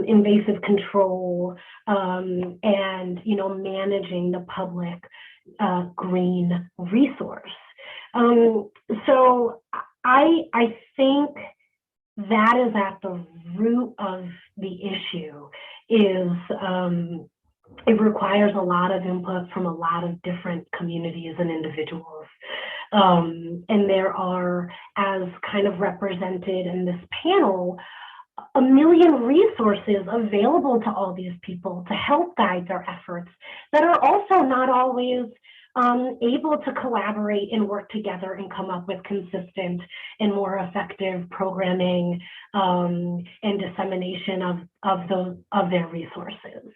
invasive control, and managing the public green resource. So I think that is at the root of the issue. Is it requires a lot of input from a lot of different communities and individuals. And there are, as kind of represented in this panel, a million resources available to all these people to help guide their efforts that are also not always able to collaborate and work together and come up with consistent and more effective programming and dissemination of their resources.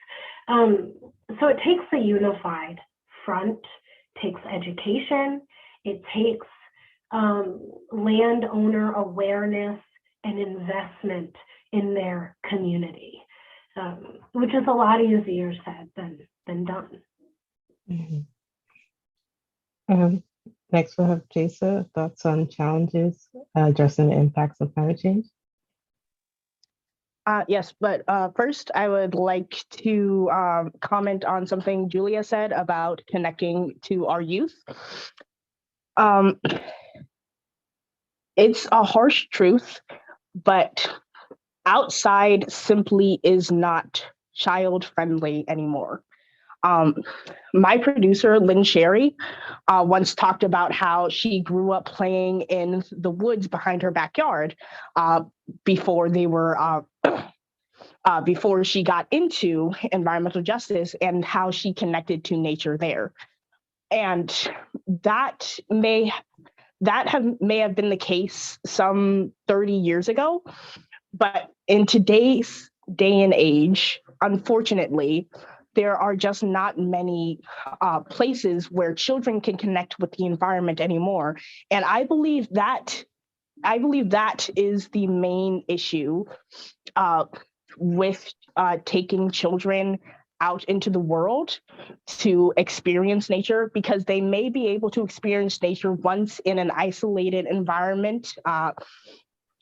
So it takes a unified front, takes education, it takes landowner awareness and investment in their community, which is a lot easier said than done. Mhm. Next, we'll have Jasa, thoughts on challenges addressing the impacts of climate change. Yes, but first I would like to comment on something Julia said about connecting to our youth. It's a harsh truth, but outside simply is not child friendly anymore. My producer, Lynn Sherry, once talked about how she grew up playing in the woods behind her backyard before they were before she got into environmental justice, and how she connected to nature there. And that may have been the case some 30 years ago, but in today's day and age, unfortunately, there are just not many places where children can connect with the environment anymore. And I believe that is the main issue with taking children out into the world to experience nature, because they may be able to experience nature once in an isolated environment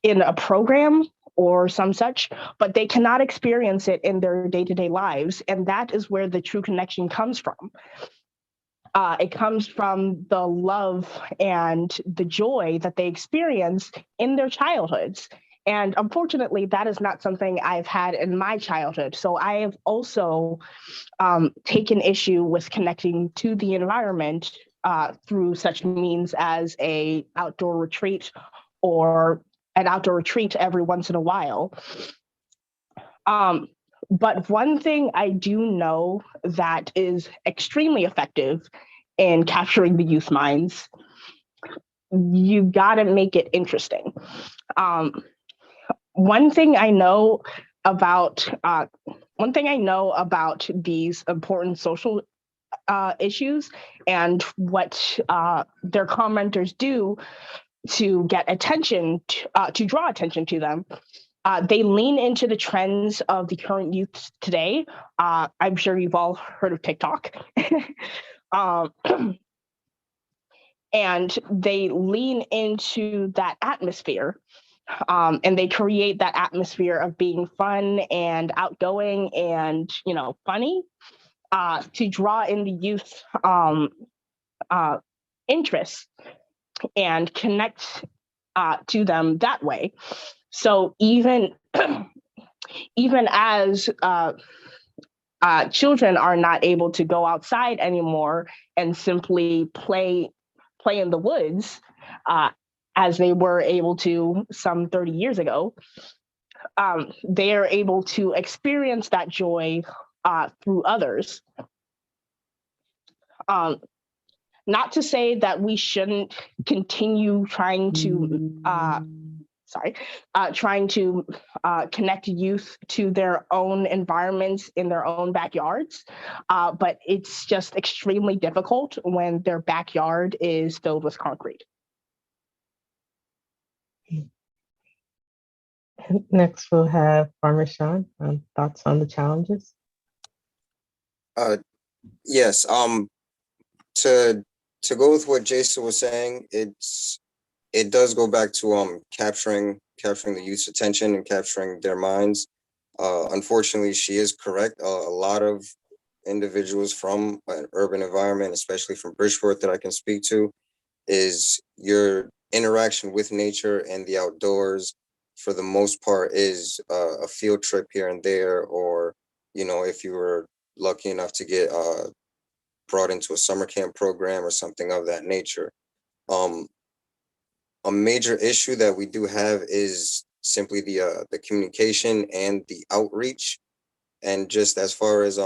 in a program or some such, but they cannot experience it in their day-to-day lives. And that is where the true connection comes from. It comes from the love and the joy that they experience in their childhoods. And unfortunately, that is not something I've had in my childhood. So I have also taken issue with connecting to the environment through such means as an outdoor retreat or an outdoor retreat every once in a while. But one thing I do know that is extremely effective in capturing the youth minds, you gotta make it interesting. One thing I know about these important social issues and what their commenters do to get attention, to draw attention to them, they lean into the trends of the current youth today. I'm sure you've all heard of TikTok. And they lean into that atmosphere, and they create that atmosphere of being fun and outgoing and, funny, to draw in the youth interests and connect to them that way. So even as children are not able to go outside anymore and simply play in the woods as they were able to some 30 years ago, they are able to experience that joy through others. not to say that we shouldn't continue trying to connect youth to their own environments in their own backyards. But it's just extremely difficult when their backyard is filled with concrete. Next, we'll have Farmer Sean. Thoughts on the challenges? Yes. To go with what Jason was saying, it does go back to capturing the youth's attention and capturing their minds. Unfortunately, she is correct. A lot of individuals from an urban environment, especially from Bridgeport, that I can speak to, is your interaction with nature and the outdoors, for the most part, is a field trip here and there, or if you were lucky enough to get brought into a summer camp program or something of that nature. A major issue that we do have is simply the communication and the outreach, and just as far as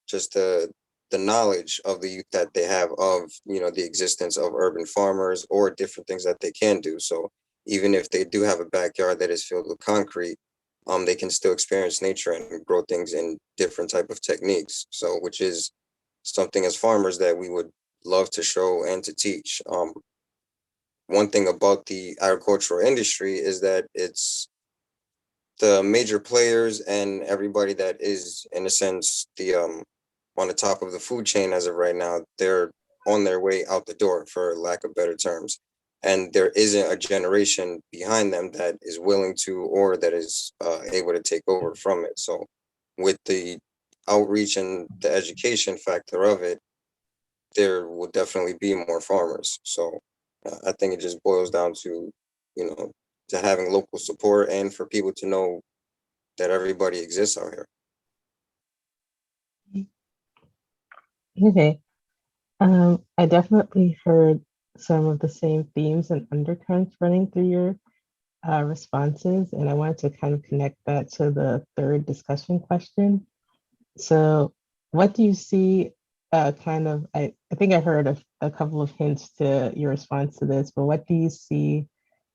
just the knowledge of the youth that they have of the existence of urban farmers or different things that they can do. So even if they do have a backyard that is filled with concrete, they can still experience nature and grow things in different type of techniques. So which is something as farmers that we would love to show and to teach. One thing about the agricultural industry is that it's the major players and everybody that is, in a sense, the on the top of the food chain as of right now, they're on their way out the door, for lack of better terms. And there isn't a generation behind them that is willing to, or that is able to take over from it. So with the outreach and the education factor of it, there will definitely be more farmers. So I think it just boils down to, to having local support and for people to know that everybody exists out here. Okay. I definitely heard some of the same themes and undercurrents running through your responses, and I wanted to kind of connect that to the third discussion question. So what do you see I think I heard a couple of hints to your response to this, but what do you see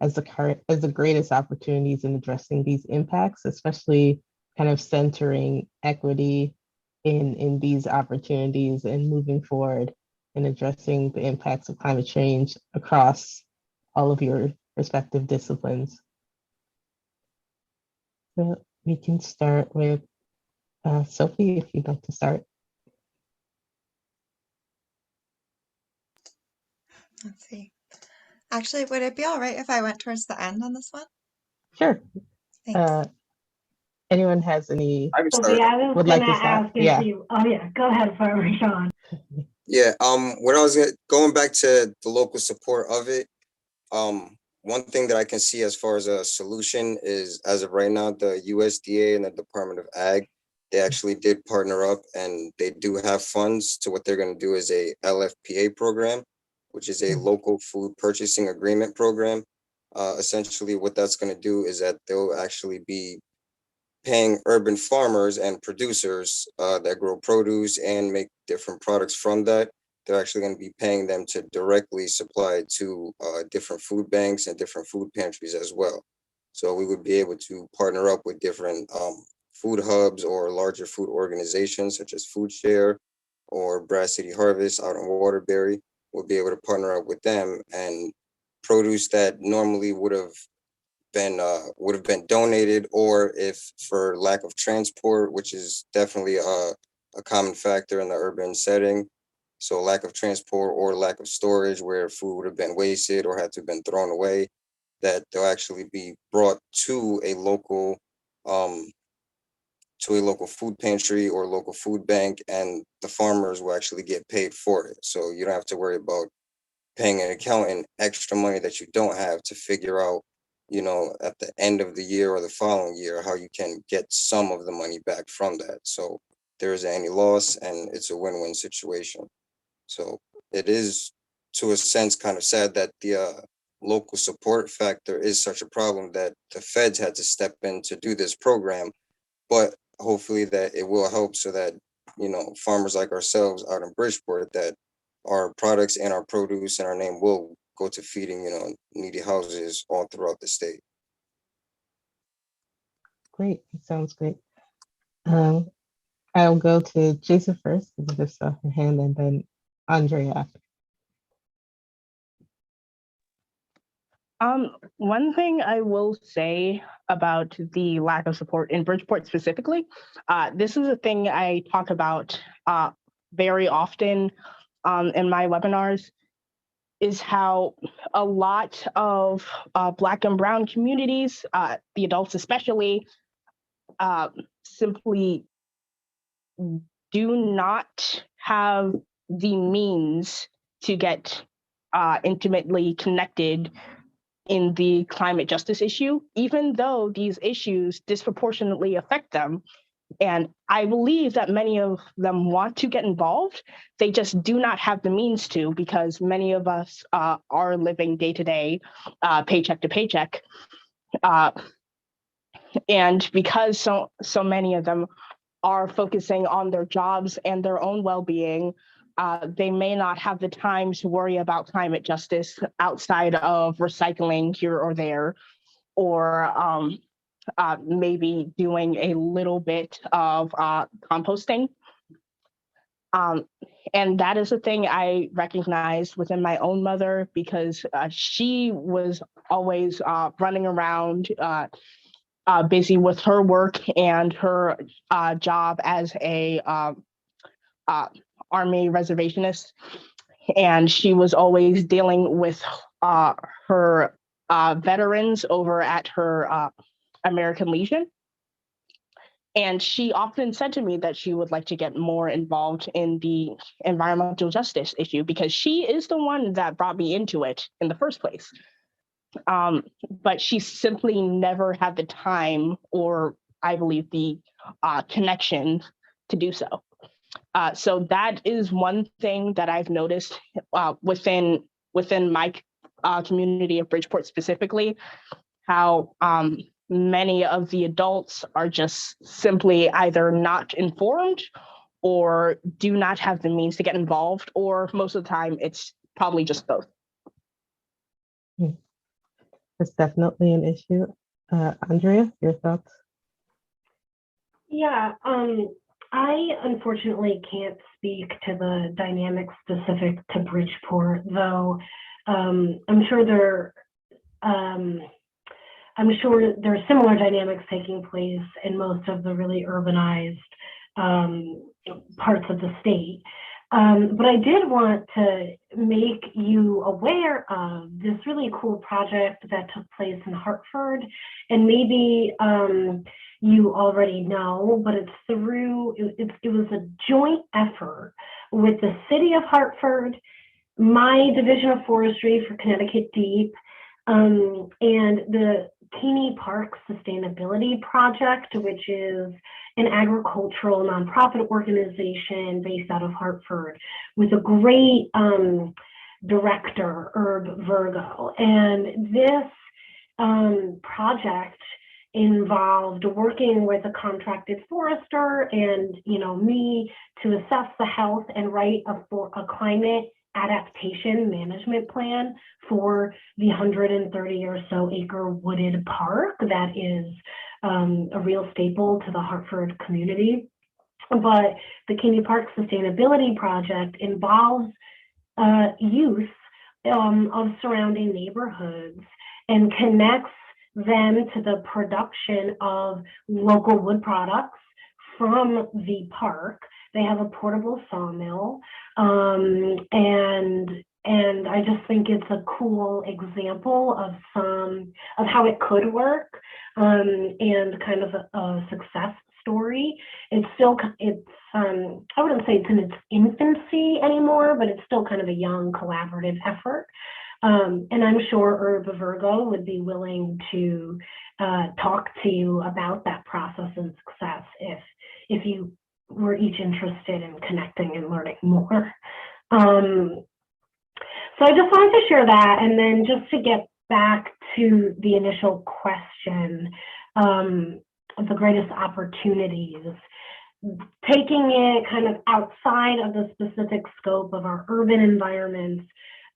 as the greatest opportunities in addressing these impacts, especially kind of centering equity in these opportunities and moving forward in addressing the impacts of climate change across all of your respective disciplines? So we can start with Sophie, if you'd like to start. Let's see. Actually, would it be all right if I went towards the end on this one? Sure. Thanks. Anyone has any? I can start. Sophie, I was Would going like to to start? ask if Yeah. you, oh yeah, go ahead, Farmer Sean. Yeah. When I was going back to the local support of it, one thing that I can see as far as a solution is, as of right now, the USDA and the Department of Ag, they actually did partner up, and they do have funds to what they're going to do is a LFPA program, which is a local food purchasing agreement program. Essentially, what that's going to do is that they'll actually be paying urban farmers and producers that grow produce and make different products from that. They're actually going to be paying them to directly supply to different food banks and different food pantries as well. So we would be able to partner up with different food hubs or larger food organizations such as Food Share or Brass City Harvest out in Waterbury. We'll be able to partner up with them, and produce that normally would have been donated, or if for lack of transport, which is definitely a common factor in the urban setting. So lack of transport or lack of storage where food would have been wasted or had to have been thrown away, that they'll actually be brought to a local food pantry or local food bank, and the farmers will actually get paid for it. So you don't have to worry about paying an accountant extra money that you don't have to figure out, at the end of the year or the following year, how you can get some of the money back from that. So there isn't any loss, and it's a win-win situation. So it is, to a sense, kind of sad that the local support factor is such a problem that the feds had to step in to do this program, but hopefully that it will help so that, farmers like ourselves out in Bridgeport that our products and our produce and our name will go to feeding, needy houses all throughout the state. Great, sounds great. I'll go to Jason first, because I just saw her hand, and then Andrea after. One thing I will say about the lack of support in Bridgeport specifically, this is a thing I talk about very often in my webinars, is how a lot of Black and Brown communities, the adults especially, simply do not have the means to get intimately connected in the climate justice issue, even though these issues disproportionately affect them. And I believe that many of them want to get involved. They just do not have the means to, because many of us are living day to day, paycheck to paycheck. And because so many of them are focusing on their jobs and their own well-being, they may not have the time to worry about climate justice outside of recycling here or there, or maybe doing a little bit of composting. And that is a thing I recognize within my own mother, because she was always running around, busy with her work and her job as a Army reservationist, and she was always dealing with her veterans over at her American Legion. And she often said to me that she would like to get more involved in the environmental justice issue, because she is the one that brought me into it in the first place. But she simply never had the time, or I believe the connection to do so. So that is one thing that I've noticed within my community of Bridgeport specifically, how many of the adults are just simply either not informed or do not have the means to get involved, or most of the time it's probably just both. It's definitely an issue. Andrea, your thoughts? Yeah, I unfortunately can't speak to the dynamics specific to Bridgeport, though I'm sure there are similar dynamics taking place in most of the really urbanized parts of the state. But I did want to make you aware of this really cool project that took place in Hartford, and maybe you already know, but it was a joint effort with the City of Hartford, my Division of Forestry for Connecticut Deep, and the Keeney Park Sustainability Project, which is an agricultural nonprofit organization based out of Hartford, with a great director, Herb Virgo. And this project involved working with a contracted forester and me to assess the health and write a climate adaptation management plan for the 130 or so acre wooded park that is a real staple to the Hartford community. But the Keeney Park Sustainability Project involves use of surrounding neighborhoods and connects them to the production of local wood products from the park. They have a portable sawmill, and I just think it's a cool example of how it could work, and kind of a success story. It's I wouldn't say it's in its infancy anymore, but it's still kind of a young collaborative effort. And I'm sure Herb Virgo would be willing to talk to you about that process and success if you were each interested in connecting and learning more. So I just wanted to share that, and then just to get back to the initial question, of the greatest opportunities. taking it kind of outside of the specific scope of our urban environments.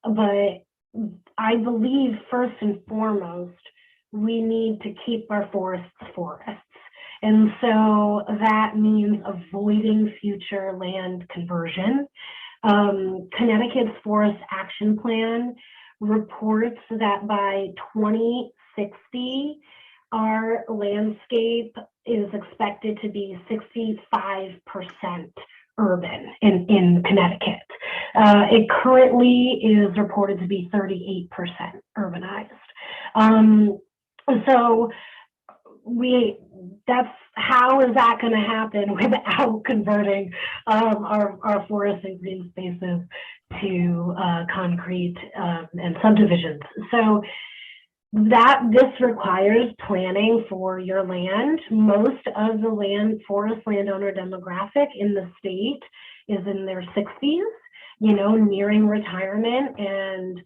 But I believe first and foremost, we need to keep our forests forests. And so that means avoiding future land conversion. Connecticut's Forest Action Plan reports that by 2060, our landscape is expected to be 65% urban in Connecticut. It currently is reported to be 38% urbanized. So that's how is that going to happen without converting our forests and green spaces to concrete and subdivisions? So this requires planning for your land. Most of the forest landowner demographic in the state is in their 60s, nearing retirement, and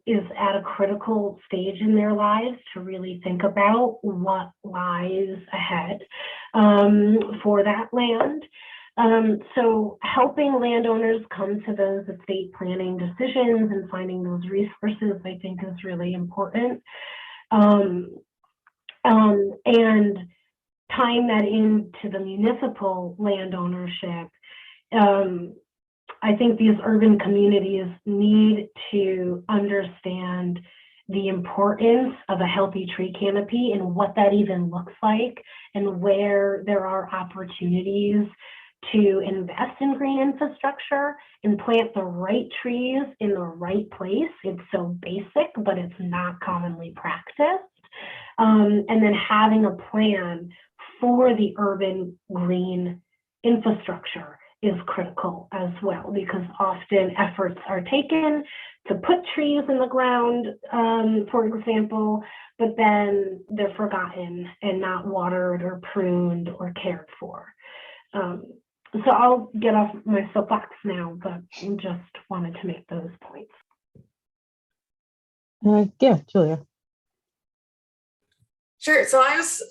is at a critical stage in their lives to really think about what lies ahead for that land. So helping landowners come to those estate planning decisions and finding those resources, I think, is really important. And tying that into the municipal land ownership, I think these urban communities need to understand the importance of a healthy tree canopy and what that even looks like, and where there are opportunities to invest in green infrastructure and plant the right trees in the right place. It's so basic, but it's not commonly practiced. And then having a plan for the urban green infrastructure is critical as well, because often efforts are taken to put trees in the ground, for example, but then they're forgotten and not watered or pruned or cared for. So I'll get off my soapbox now, but just wanted to make those points. Yeah, Julia. Sure. So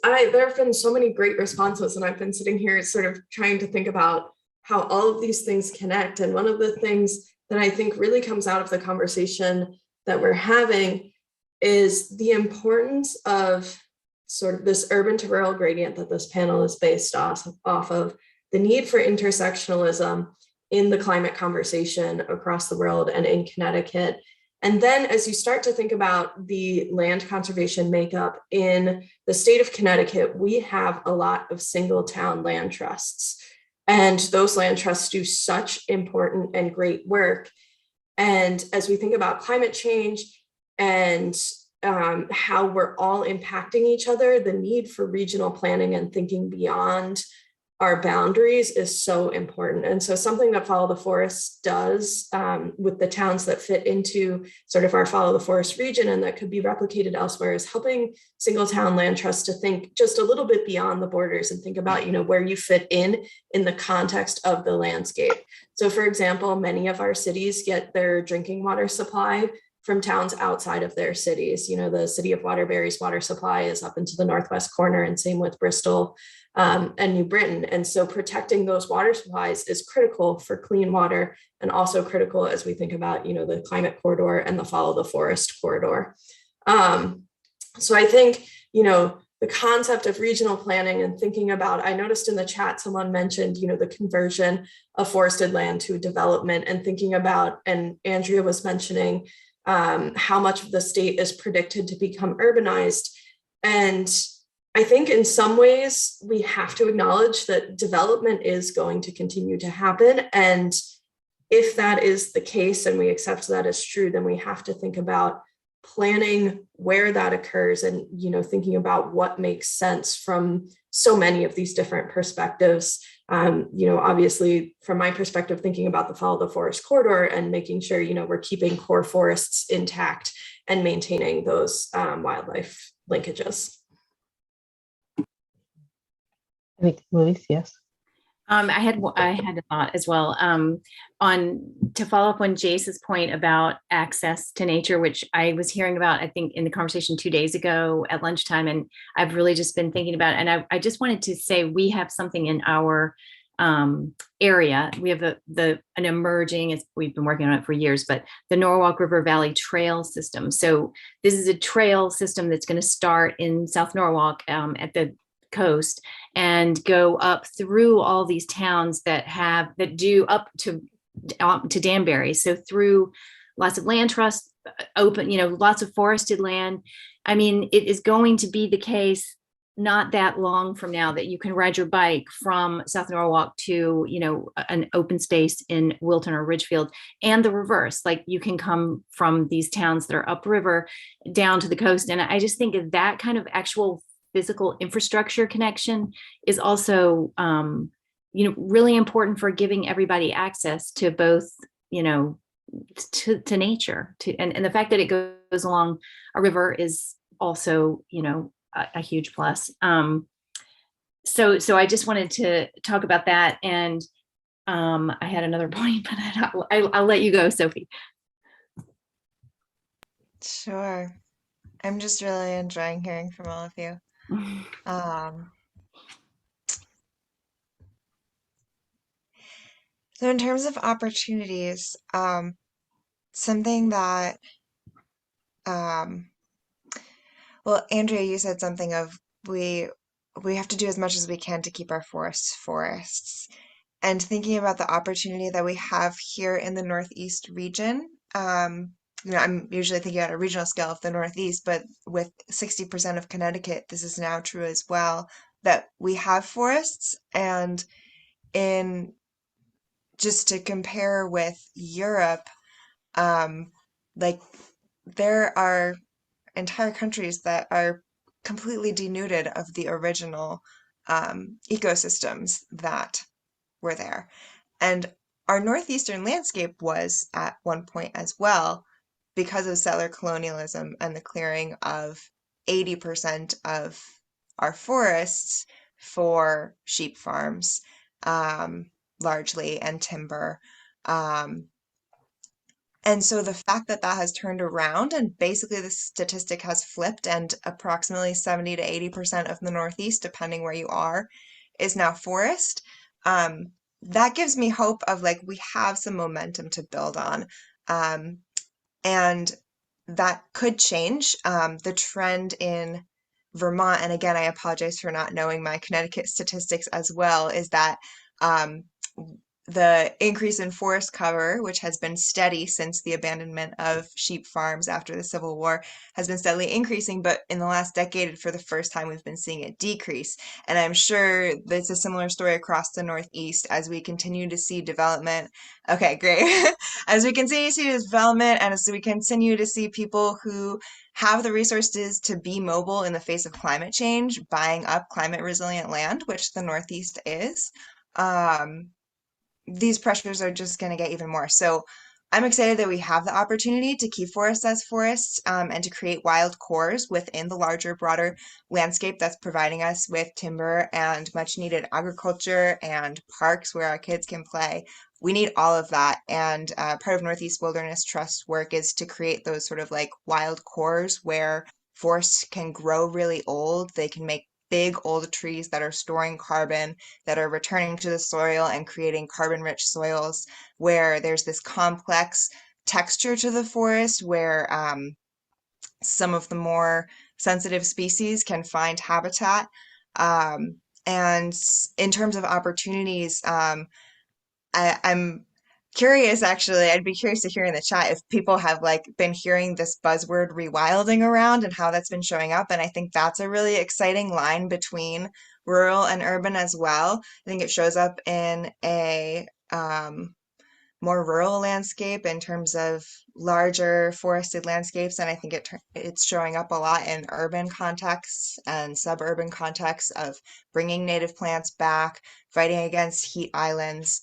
there have been so many great responses, and I've been sitting here sort of trying to think about how all of these things connect. And one of the things that I think really comes out of the conversation that we're having is the importance of sort of this urban to rural gradient that this panel is based off of, the need for intersectionalism in the climate conversation across the world and in Connecticut. And then as you start to think about the land conservation makeup in the state of Connecticut, we have a lot of single town land trusts. And those land trusts do such important and great work. And as we think about climate change and how we're all impacting each other, the need for regional planning and thinking beyond our boundaries is so important. And so something that Follow the Forest does with the towns that fit into sort of our Follow the Forest region and that could be replicated elsewhere is helping single town land trusts to think just a little bit beyond the borders and think about, where you fit in the context of the landscape. So for example, many of our cities get their drinking water supply from towns outside of their cities. The city of Waterbury's water supply is up into the northwest corner, and same with Bristol and New Britain. And so protecting those water supplies is critical for clean water, and also critical as we think about, the climate corridor and the Follow the Forest corridor. So I think, the concept of regional planning and thinking about, I noticed in the chat, someone mentioned, the conversion of forested land to development, and thinking about, and Andrea was mentioning, how much of the state is predicted to become urbanized. And I think in some ways we have to acknowledge that development is going to continue to happen. And if that is the case and we accept that as true, then we have to think about planning where that occurs and, thinking about what makes sense from so many of these different perspectives. Obviously from my perspective, thinking about the Follow the Forest corridor and making sure, we're keeping core forests intact and maintaining those wildlife linkages. I think Luis, yes. I had a thought as well. On to follow up on Jace's point about access to nature, which I was hearing about, I think, in the conversation 2 days ago at lunchtime, and I've really just been thinking about it. And I just wanted to say we have something in our area. We have an emerging, we've been working on it for years, but the Norwalk River Valley Trail System. So this is a trail system that's going to start in South Norwalk at the coast and go up through all these towns that do up to Danbury. So through lots of land trusts, open, lots of forested land. I mean, it is going to be the case not that long from now that you can ride your bike from South Norwalk to, an open space in Wilton or Ridgefield, and the reverse. Like you can come from these towns that are upriver down to the coast. And I just think of that kind of actual physical infrastructure connection is also really important for giving everybody access to both to nature, and the fact that it goes along a river is also a huge plus. So I just wanted to talk about that, and I had another point, but I'll let you go, Sophie. Sure. I'm just really enjoying hearing from all of you. So in terms of opportunities, something that, well, Andrea, you said something of we have to do as much as we can to keep our forests. And thinking about the opportunity that we have here in the Northeast region, I'm usually thinking at a regional scale of the Northeast, but with 60% of Connecticut, this is now true as well, that we have forests. And in just to compare with Europe, like there are entire countries that are completely denuded of the original ecosystems that were there. And our northeastern landscape was at one point as well, because of settler colonialism and the clearing of 80% of our forests for sheep farms, largely, and timber. And so the fact that that has turned around and basically the statistic has flipped, and approximately 70 to 80% of the Northeast, depending where you are, is now forest. That gives me hope of like we have some momentum to build on. And that could change. The trend in Vermont, and again, I apologize for not knowing my Connecticut statistics as well, is that the increase in forest cover, which has been steady since the abandonment of sheep farms after the Civil War, has been steadily increasing. But in the last decade, for the first time, we've been seeing it decrease. And I'm sure it's a similar story across the Northeast as we continue to see development. Okay, great. As we continue to see development, and as we continue to see people who have the resources to be mobile in the face of climate change, buying up climate resilient land, which the Northeast is, these pressures are just going to get even more. So I'm excited that we have the opportunity to keep forests as forests, and to create wild cores within the larger, broader landscape that's providing us with timber and much needed agriculture and parks where our kids can play. We need all of that. And part of Northeast Wilderness Trust work is to create those sort of like wild cores where forests can grow really old. They can make big old trees that are storing carbon, that are returning to the soil and creating carbon-rich soils, where there's this complex texture to the forest where some of the more sensitive species can find habitat. And in terms of opportunities, I'm curious, actually, I'd be curious to hear in the chat if people have like been hearing this buzzword rewilding around and how that's been showing up. And I think that's a really exciting line between rural and urban as well. I think it shows up in a more rural landscape in terms of larger forested landscapes, and I think it's showing up a lot in urban contexts and suburban contexts of bringing native plants back, fighting against heat islands,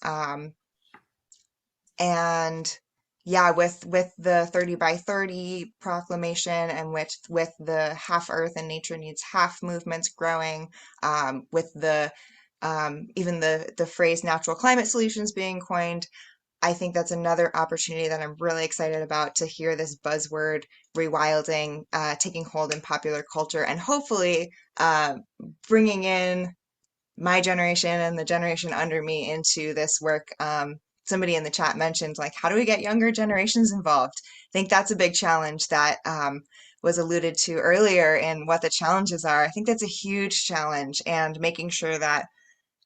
and yeah, with the 30 by 30 proclamation, and with the half earth and nature needs half movements growing, with the even the phrase natural climate solutions being coined. I think that's another opportunity that I'm really excited about, to hear this buzzword rewilding taking hold in popular culture, and hopefully bringing in my generation and the generation under me into this work. Somebody in the chat mentioned, like, how do we get younger generations involved? I think that's a big challenge that was alluded to earlier in what the challenges are. I think that's a huge challenge, and making sure that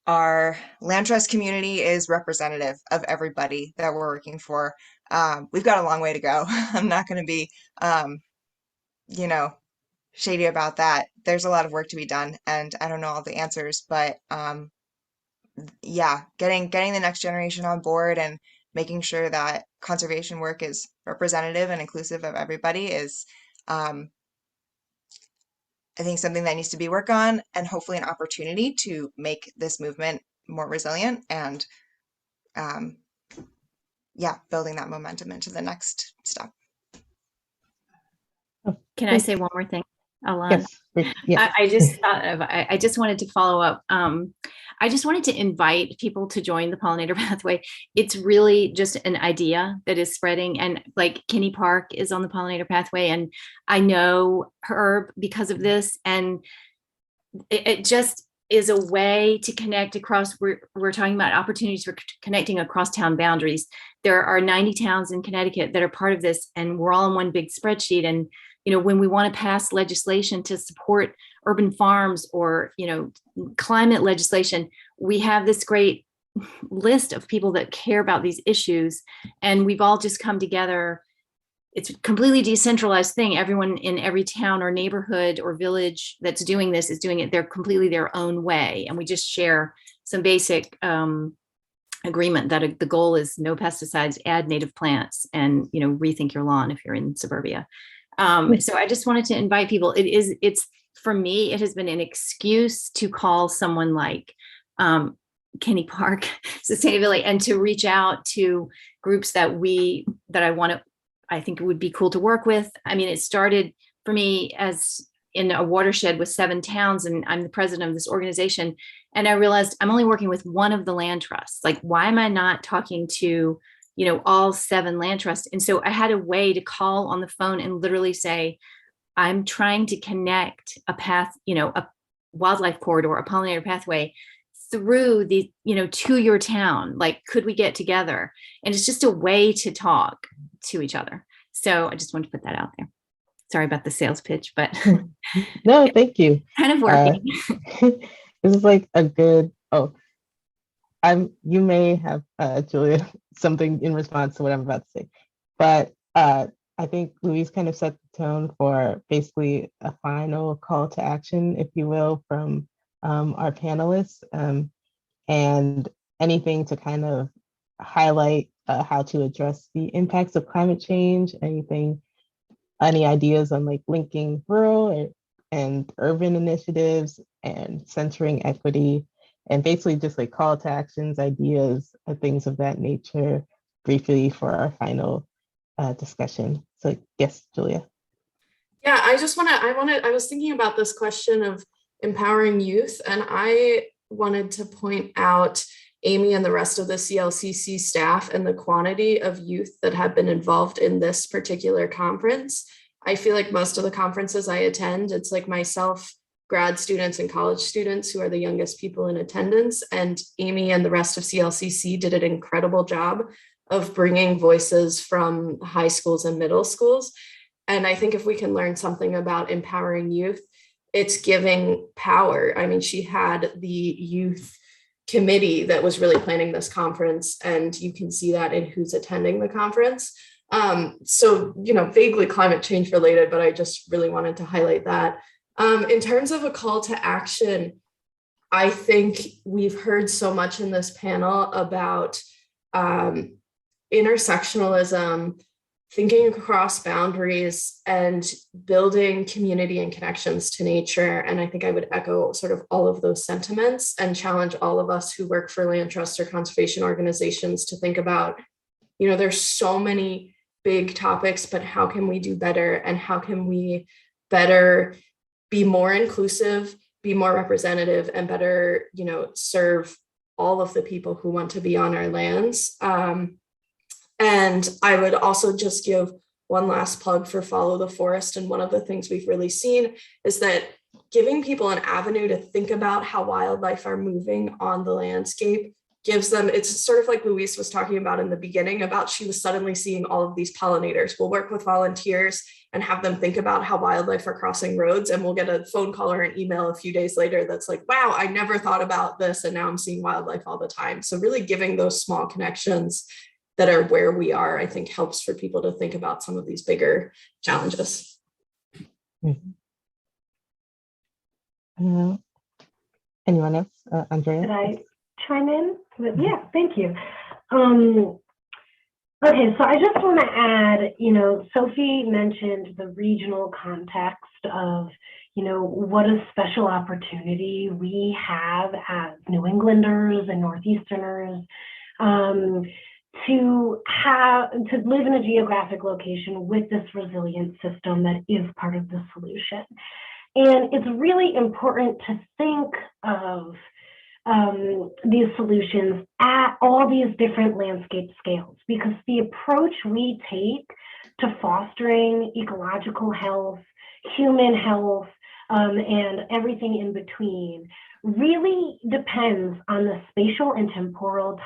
our land trust community is representative of everybody that we're working for. We've got a long way to go. I'm not going to be, you know, shady about that. There's a lot of work to be done, and I don't know all the answers, but yeah, getting the next generation on board and making sure that conservation work is representative and inclusive of everybody is, I think, something that needs to be worked on, and hopefully an opportunity to make this movement more resilient, and yeah, building that momentum into the next step. Can I say one more thing, Alon? Yes. Yes. I just thought of, I just wanted to follow up. I just wanted to invite people to join the pollinator pathway. It's really just an idea that is spreading, and like Kinney Park is on the pollinator pathway, and I know Herb because of this, and it just is a way to connect across. We're talking about opportunities for connecting across town boundaries. There are 90 towns in Connecticut that are part of this, and we're all in one big spreadsheet. And when we want to pass legislation to support urban farms, or climate legislation, we have this great list of people that care about these issues, and we've all just come together. It's a completely decentralized thing. Everyone in every town or neighborhood or village that's doing this is doing it completely their own way, and we just share some basic agreement that the goal is no pesticides, add native plants, and rethink your lawn if you're in suburbia. So I just wanted to invite people. It's for me, it has been an excuse to call someone like Kinney Park Sustainability, and to reach out to groups that I think it would be cool to work with. I mean, it started for me as in a watershed with 7 towns, and I'm the president of this organization. And I realized I'm only working with one of the land trusts. Like, why am I not talking to all 7 land trusts? And so I had a way to call on the phone and literally say, I'm trying to connect a path, a wildlife corridor, a pollinator pathway through the, to your town. Like, could we get together? And it's just a way to talk to each other. So I just wanted to put that out there. Sorry about the sales pitch, but No, thank you. Kind of working. This is like a good, you may have, Julia, something in response to what I'm about to say, but I think Louise kind of set the tone for basically a final call to action, if you will, from our panelists, and anything to kind of highlight how to address the impacts of climate change, any ideas on like linking rural and urban initiatives and centering equity, and basically just like call to actions, ideas, things of that nature, briefly for our final discussion. So yes, Julia. Yeah, I was thinking about this question of empowering youth, and I wanted to point out Amy and the rest of the CLCC staff and the quantity of youth that have been involved in this particular conference. I feel like most of the conferences I attend, it's like myself, grad students and college students who are the youngest people in attendance, and Amy and the rest of CLCC did an incredible job of bringing voices from high schools and middle schools. And I think if we can learn something about empowering youth, it's giving power. I mean, she had the youth committee that was really planning this conference, and you can see that in who's attending the conference. So, vaguely climate change related, but I just really wanted to highlight that. In terms of a call to action, I think we've heard so much in this panel about intersectionalism, thinking across boundaries, and building community and connections to nature. And I think I would echo sort of all of those sentiments and challenge all of us who work for land trusts or conservation organizations to think about, there's so many big topics, but how can we do better? And how can we better be more inclusive, be more representative and better, serve all of the people who want to be on our lands. And I would also just give one last plug for Follow the Forest. And one of the things we've really seen is that giving people an avenue to think about how wildlife are moving on the landscape gives them, it's sort of like Louise was talking about in the beginning about she was suddenly seeing all of these pollinators. We'll work with volunteers and have them think about how wildlife are crossing roads, and we'll get a phone call or an email a few days later that's like, wow, I never thought about this, and now I'm seeing wildlife all the time. So really giving those small connections that are where we are, I think helps for people to think about some of these bigger challenges. Anyone else? Andrea? Could I chime in? Yeah, thank you. Okay, so I just want to add, Sophie mentioned the regional context of, what a special opportunity we have as New Englanders and Northeasterners to live in a geographic location with this resilient system that is part of the solution. And it's really important to think of these solutions at all these different landscape scales, because the approach we take to fostering ecological health, human health, and everything in between really depends on the spatial and temporal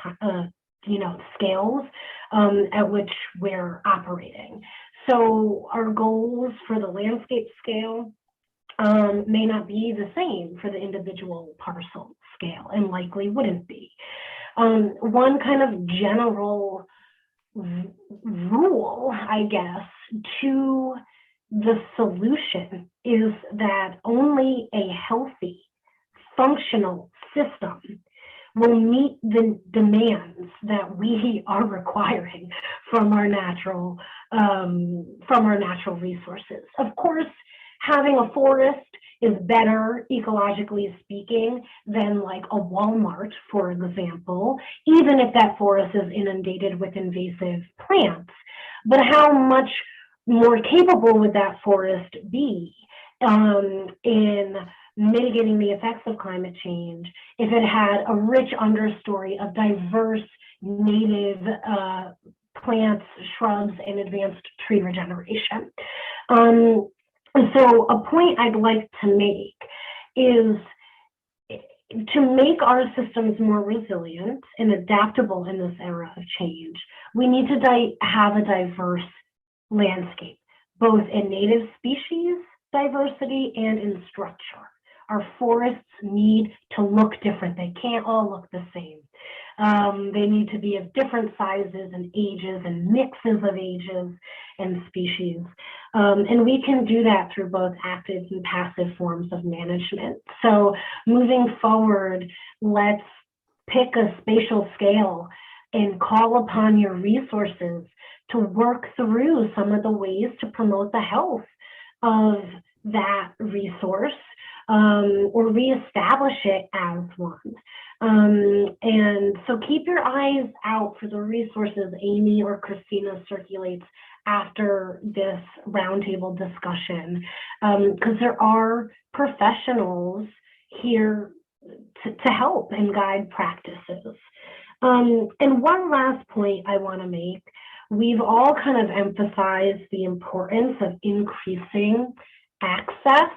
scales at which we're operating. So our goals for the landscape scale may not be the same for the individual parcel scale, and likely wouldn't be. One kind of general rule, I guess, to the solution is that only a healthy, functional system will meet the demands that we are requiring from our natural resources. Of course, having a forest is better, ecologically speaking, than like a Walmart, for example, even if that forest is inundated with invasive plants. But how much more capable would that forest be in mitigating the effects of climate change if it had a rich understory of diverse native plants, shrubs, and advanced tree regeneration? So a point I'd like to make is to make our systems more resilient and adaptable in this era of change, we need to have a diverse landscape, both in native species diversity and in structure. Our forests need to look different. They can't all look the same. They need to be of different sizes and ages and mixes of ages and species. And we can do that through both active and passive forms of management. So moving forward, let's pick a spatial scale and call upon your resources to work through some of the ways to promote the health of that resource or reestablish it as one. And so keep your eyes out for the resources Amy or Christina circulates after this roundtable discussion, because there are professionals here to help and guide practices. And one last point I want to make, we've all kind of emphasized the importance of increasing access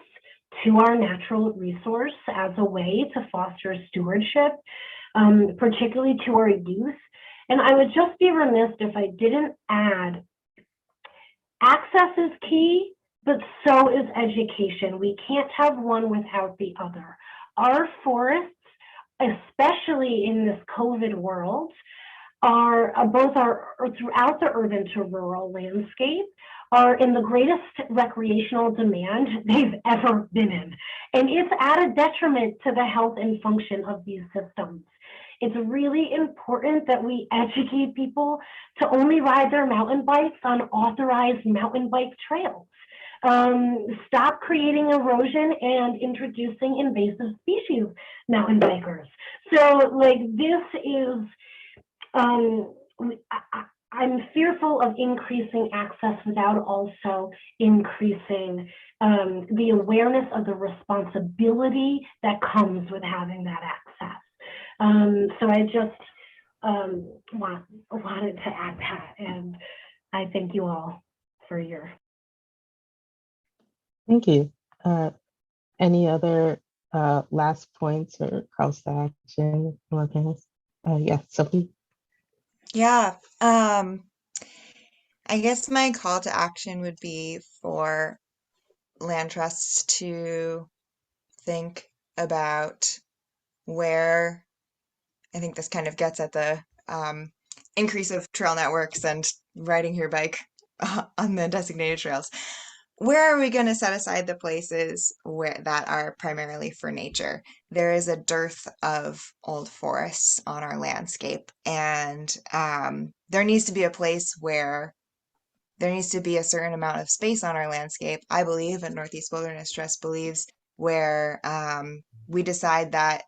to our natural resource as a way to foster stewardship, particularly to our youth. And I would just be remiss if I didn't add, access is key, but so is education. We can't have one without the other. Our forests, especially in this COVID world, are throughout the urban to rural landscape, are in the greatest recreational demand they've ever been in. And it's at a detriment to the health and function of these systems. It's really important that we educate people to only ride their mountain bikes on authorized mountain bike trails. Stop creating erosion and introducing invasive species mountain bikers. So like this is, I'm fearful of increasing access without also increasing the awareness of the responsibility that comes with having that access. So I just wanted to add that, and I thank you all for your. Thank you. Any other last points or calls to action? Yeah, Sophie. Yeah. I guess my call to action would be for land trusts to think about where, I think this kind of gets at the increase of trail networks and riding your bike on the designated trails. Where are we going to set aside the places where that are primarily for nature? There is a dearth of old forests on our landscape, and there needs to be a place where there needs to be a certain amount of space on our landscape, I believe, and Northeast Wilderness Trust believes, where we decide that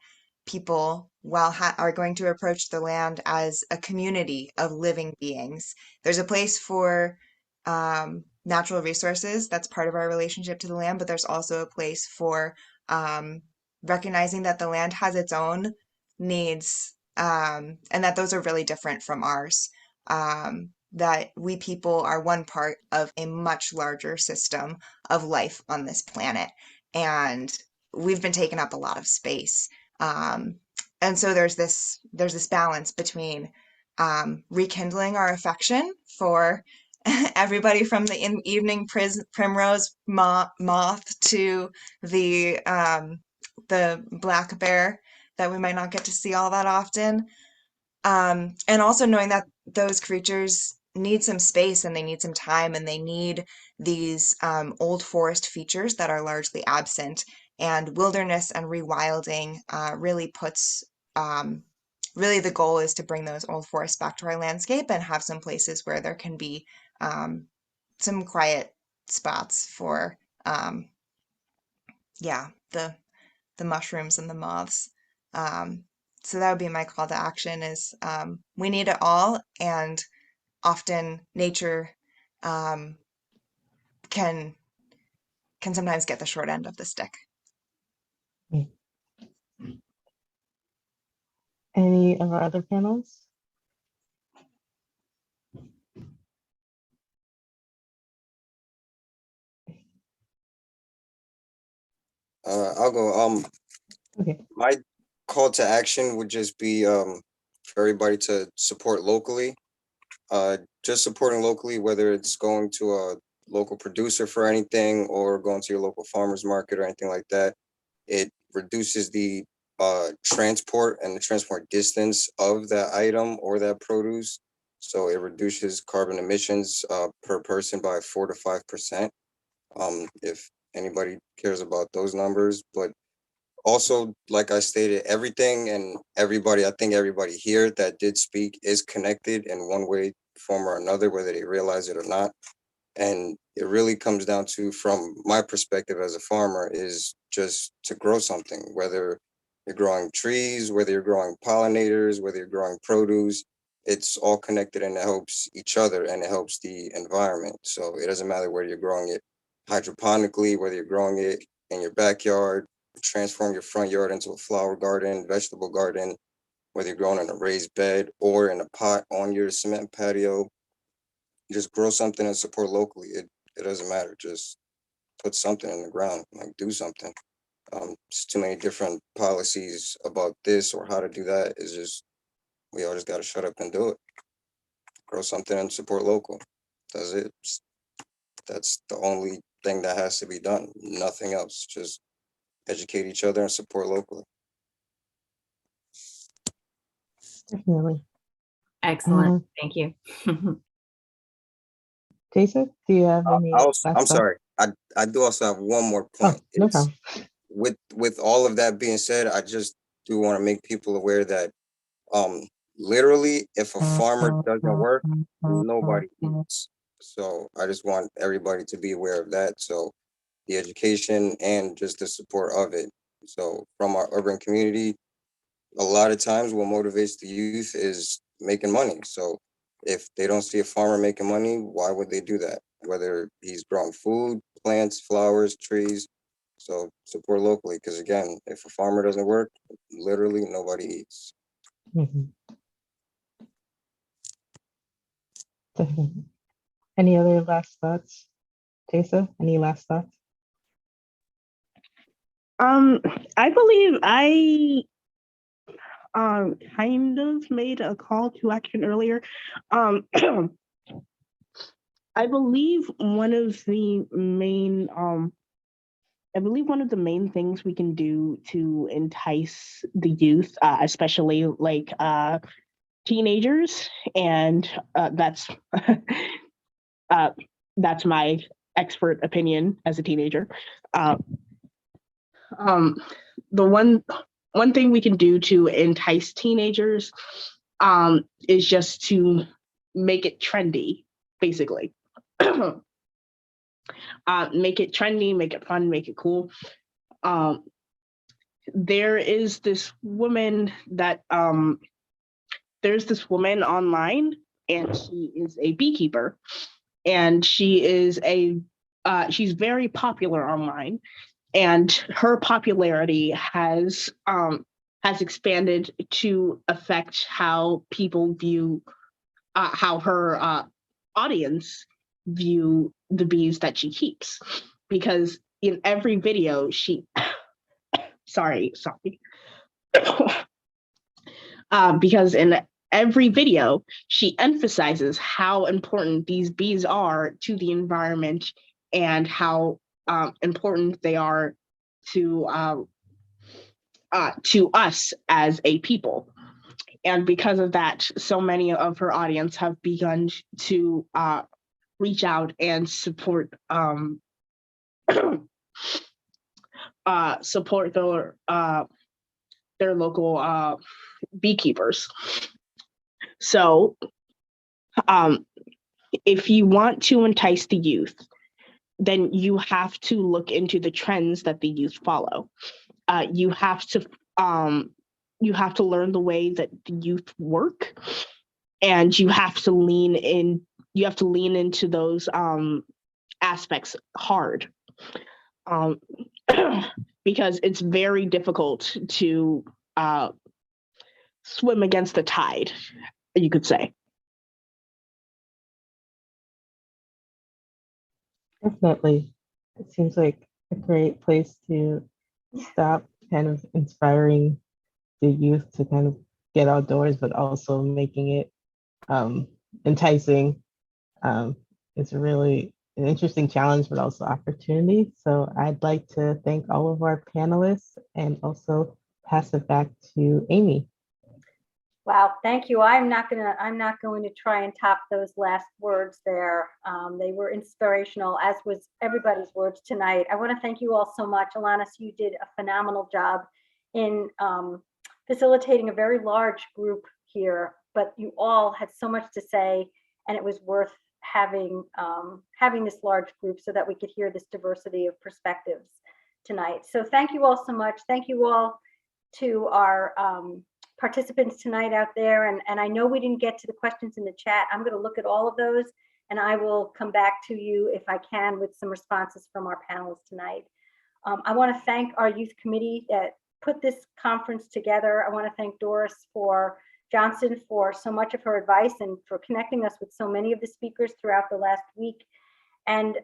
people, while are going to approach the land as a community of living beings, there's a place for natural resources. That's part of our relationship to the land, but there's also a place for recognizing that the land has its own needs, and that those are really different from ours. That we people are one part of a much larger system of life on this planet, and we've been taking up a lot of space. And so there's this balance between rekindling our affection for everybody from the evening primrose moth to the black bear that we might not get to see all that often. And also knowing that those creatures need some space and they need some time and they need these old forest features that are largely absent. And wilderness and rewilding really puts, really the goal is to bring those old forests back to our landscape and have some places where there can be some quiet spots for, yeah, the mushrooms and the moths. So that would be my call to action is we need it all, and often nature can sometimes get the short end of the stick. Any of our other panels? I'll go. Okay. My call to action would just be for everybody to support locally. Just supporting locally, whether it's going to a local producer for anything or going to your local farmer's market or anything like that. It reduces the transport and the transport distance of that item or that produce. So it reduces carbon emissions per person by 4 to 5%. If anybody cares about those numbers, but also, like I stated, everything and everybody, I think everybody here that did speak is connected in one way, form or another, whether they realize it or not. And it really comes down to, from my perspective as a farmer, is just to grow something, whether you're growing trees, whether you're growing pollinators, whether you're growing produce, it's all connected and it helps each other and it helps the environment. So it doesn't matter whether you're growing it hydroponically, whether you're growing it in your backyard, transform your front yard into a flower garden, vegetable garden, whether you're growing in a raised bed or in a pot on your cement patio. Just grow something and support locally. It doesn't matter. Just put something in the ground, like do something. There's too many different policies about this or how to do that. It's just, we all just got to shut up and do it. Grow something and support local. That's it. That's the only thing that has to be done. Nothing else. Just educate each other and support locally. Definitely. Excellent. Thank you. Jason, do you have any? I'm sorry. I do also have one more point. No problem. With all of that being said, I just do want to make people aware that literally, if a farmer doesn't work, nobody eats. So I just want everybody to be aware of that. So the education and just the support of it. So from our urban community, a lot of times what motivates the youth is making money. So if they don't see a farmer making money, why would they do that? Whether he's growing food, plants, flowers, trees. So support locally, because again, if a farmer doesn't work, literally nobody eats. Mhm. Definitely. Any other last thoughts? Tessa, any last thoughts? I believe I kind of made a call to action earlier. I believe one of the main things we can do to entice the youth, especially like teenagers, and that's that's my expert opinion as a teenager. The one thing we can do to entice teenagers is just to make it trendy, basically. Make it trendy, make it fun, make it cool. There is this woman online, and she is a beekeeper, and she's very popular online, and her popularity has expanded to affect how people view how her audience view the bees that she keeps, because in every video she sorry because in every video she emphasizes how important these bees are to the environment and how important they are to us as a people. And because of that, so many of her audience have begun to reach out and support support their local beekeepers. So if you want to entice the youth, then you have to look into the trends that the youth follow. You have to learn the way that the youth work, and you have to lean into those aspects hard, because it's very difficult to swim against the tide, you could say. Definitely. It seems like a great place to stop, kind of inspiring the youth to kind of get outdoors, but also making it enticing. It's really an interesting challenge, but also opportunity. So I'd like to thank all of our panelists and also pass it back to Amy. Wow, thank you. I'm not going to try and top those last words there. They were inspirational, as was everybody's words tonight. I want to thank you all so much. Alanis, you did a phenomenal job in facilitating a very large group here, but you all had so much to say, and it was worth having this large group so that we could hear this diversity of perspectives tonight. So thank you all so much. Thank you all to our participants tonight out there. And I know we didn't get to the questions in the chat. I'm going to look at all of those, and I will come back to you if I can with some responses from our panelists tonight. I want to thank our youth committee that put this conference together. I want to thank Doris Johnson for so much of her advice and for connecting us with so many of the speakers throughout the last week. And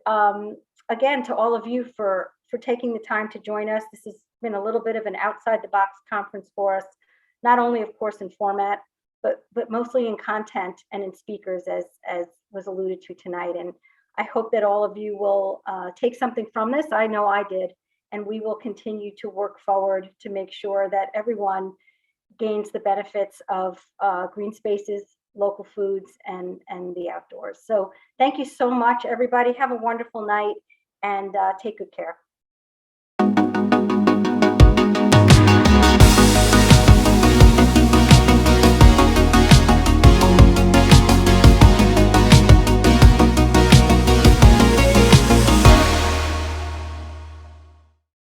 again, to all of you for taking the time to join us. This has been a little bit of an outside the box conference for us, not only of course in format, but mostly in content and in speakers, as was alluded to tonight. And I hope that all of you will take something from this. I know I did, and we will continue to work forward to make sure that everyone gains the benefits of green spaces, local foods, and the outdoors. So thank you so much, everybody. Have a wonderful night, and take good care.